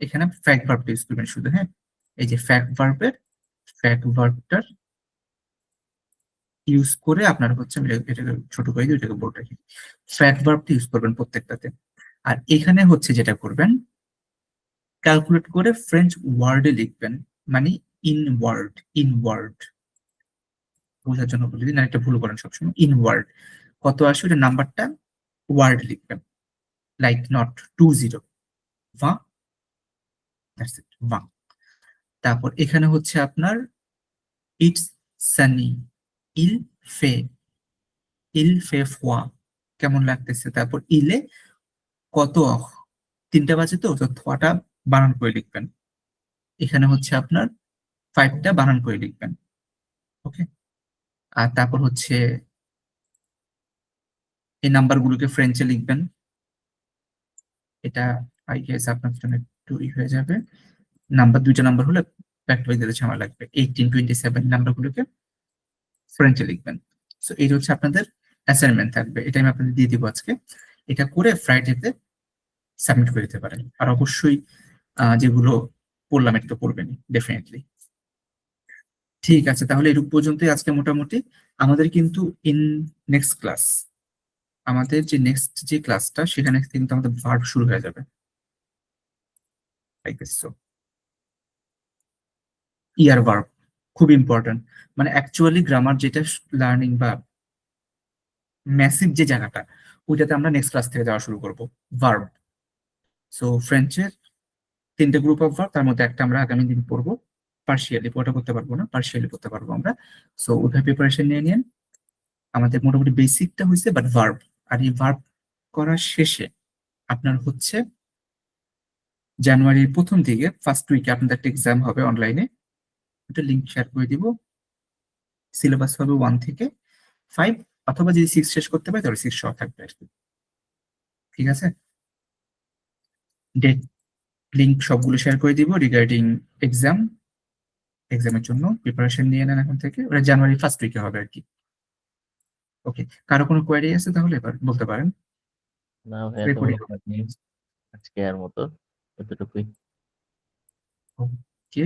[SPEAKER 1] এখানে ফ্যাক্ট ভার্বটা ইউজ করবেন শুধু, হ্যাঁ। এই যে ফ্যাক্ট ভার্বটার ইউজ করে আপনার হচ্ছে, আমি এটাকে ছোট করে দিই, এটাকে বড় রাখি। ফ্যাক্ট ভার্বটা ইউজ করবেন প্রত্যেকটাতে। আর এখানে হচ্ছে যেটা করবেন, ক্যালকুলেট করে ফ্রেঞ্চ ওয়ার্ডে লিখবেন, মানে ইনওয়ার্ড বোঝার জন্য বলে দিন, আরেকটা ভুল করেন সবসময়। ইনওয়ার্ড কত আসে ওটা নাম্বারটা ওয়ার্ড লিখবেন, like not 20 va, that's it, va। তারপর এখানে হচ্ছে আপনার ইটস সানি, ইল ফে ফোয়া, কেমন লাগতেছে। তারপর ইলে কত, 3টা বাজে তো থোয়াটা বানান করে লিখবেন। এখানে হচ্ছে আপনার 5টা বানান করে লিখবেন, ওকে। আর তারপর হচ্ছে এই নাম্বারগুলোকে ফ্রেঞ্চে লিখবেন। এটা আই গেস আপনার জন্য একটু হয়ে যাবে। দুইটা নাম্বার হলে ফ্যাক্টরাইজ দিতে সময় লাগবে। 18, 27 নাম্বারগুলোকে ফ্রেঞ্চে লিখবেন। সো এটা হচ্ছে আপনাদের অ্যাসাইনমেন্ট থাকবে, এটা আমি আপনাদের দিয়ে দিব আজকে। এটা করে ফ্রাইডেতে সাবমিট করে দিতে পারেন। আর অবশ্যই যেগুলো পড়লাম এটা তো পড়বেনই ডেফিনেটলি। ঠিক আছে, তাহলে এরূপ পর্যন্তই আজকে মোটামুটি। আমাদের কিন্তু নেক্সট ক্লাস, আমাদের যে নেক্সট যে ক্লাসটা, সেখানে কিন্তু আমাদের ভার্ব শুরু হয়ে যাবে। ইয়ার ভার্ব খুব ইম্পর্টেন্ট, মানে অ্যাকচুয়ালি গ্রামার যেটা লার্নিং বা ম্যাসিভ যে জায়গাটা, ওইটাতে আমরা নেক্সট ক্লাস থেকে যাওয়া শুরু করব, ভার্ব। সো ফ্রেঞ্চের 3টে গ্রুপ অফ ভার্ব, তার মধ্যে একটা আমরা আগামী দিন পড়বো পার্শিয়ালি, পুরোটা করতে পারবো না, পার্শিয়ালি করতে পারবো আমরা। সো ওইভাবে প্রিপারেশন নিয়ে নিন। আমাদের মোটামুটি বেসিকটা হয়েছে, বাট ভার্ব। আর এই ভার্ব করার শেষে আপনার হচ্ছে জানুয়ারির প্রথম দিকে ফার্স্ট উইকে আপনাদের একটা এক্সাম হবে অনলাইনে, ওটা লিঙ্ক শেয়ার করে দিব। সিলেবাস হবে 1 থেকে 5, অথবা যদি 6 শেষ করতে পারে তাহলে 6 সহ থাকবে আর কি। ঠিক আছে, ডেট লিঙ্ক সবগুলো শেয়ার করে দিব রিগার্ডিং এক্সামের জন্য প্রিপারেশন নিয়ে নেন এখন থেকে। ওটা জানুয়ারি ফার্স্ট উইকে হবে আর কি। ওকে, কারো কোনো কোয়ারি আছে তাহলে এবার বলতে পারেন।
[SPEAKER 2] না ভাইয়া,
[SPEAKER 1] Recording.
[SPEAKER 2] তেমন কোনো নেই আজকে আর মতো, এতটুকুই।
[SPEAKER 1] ওকে।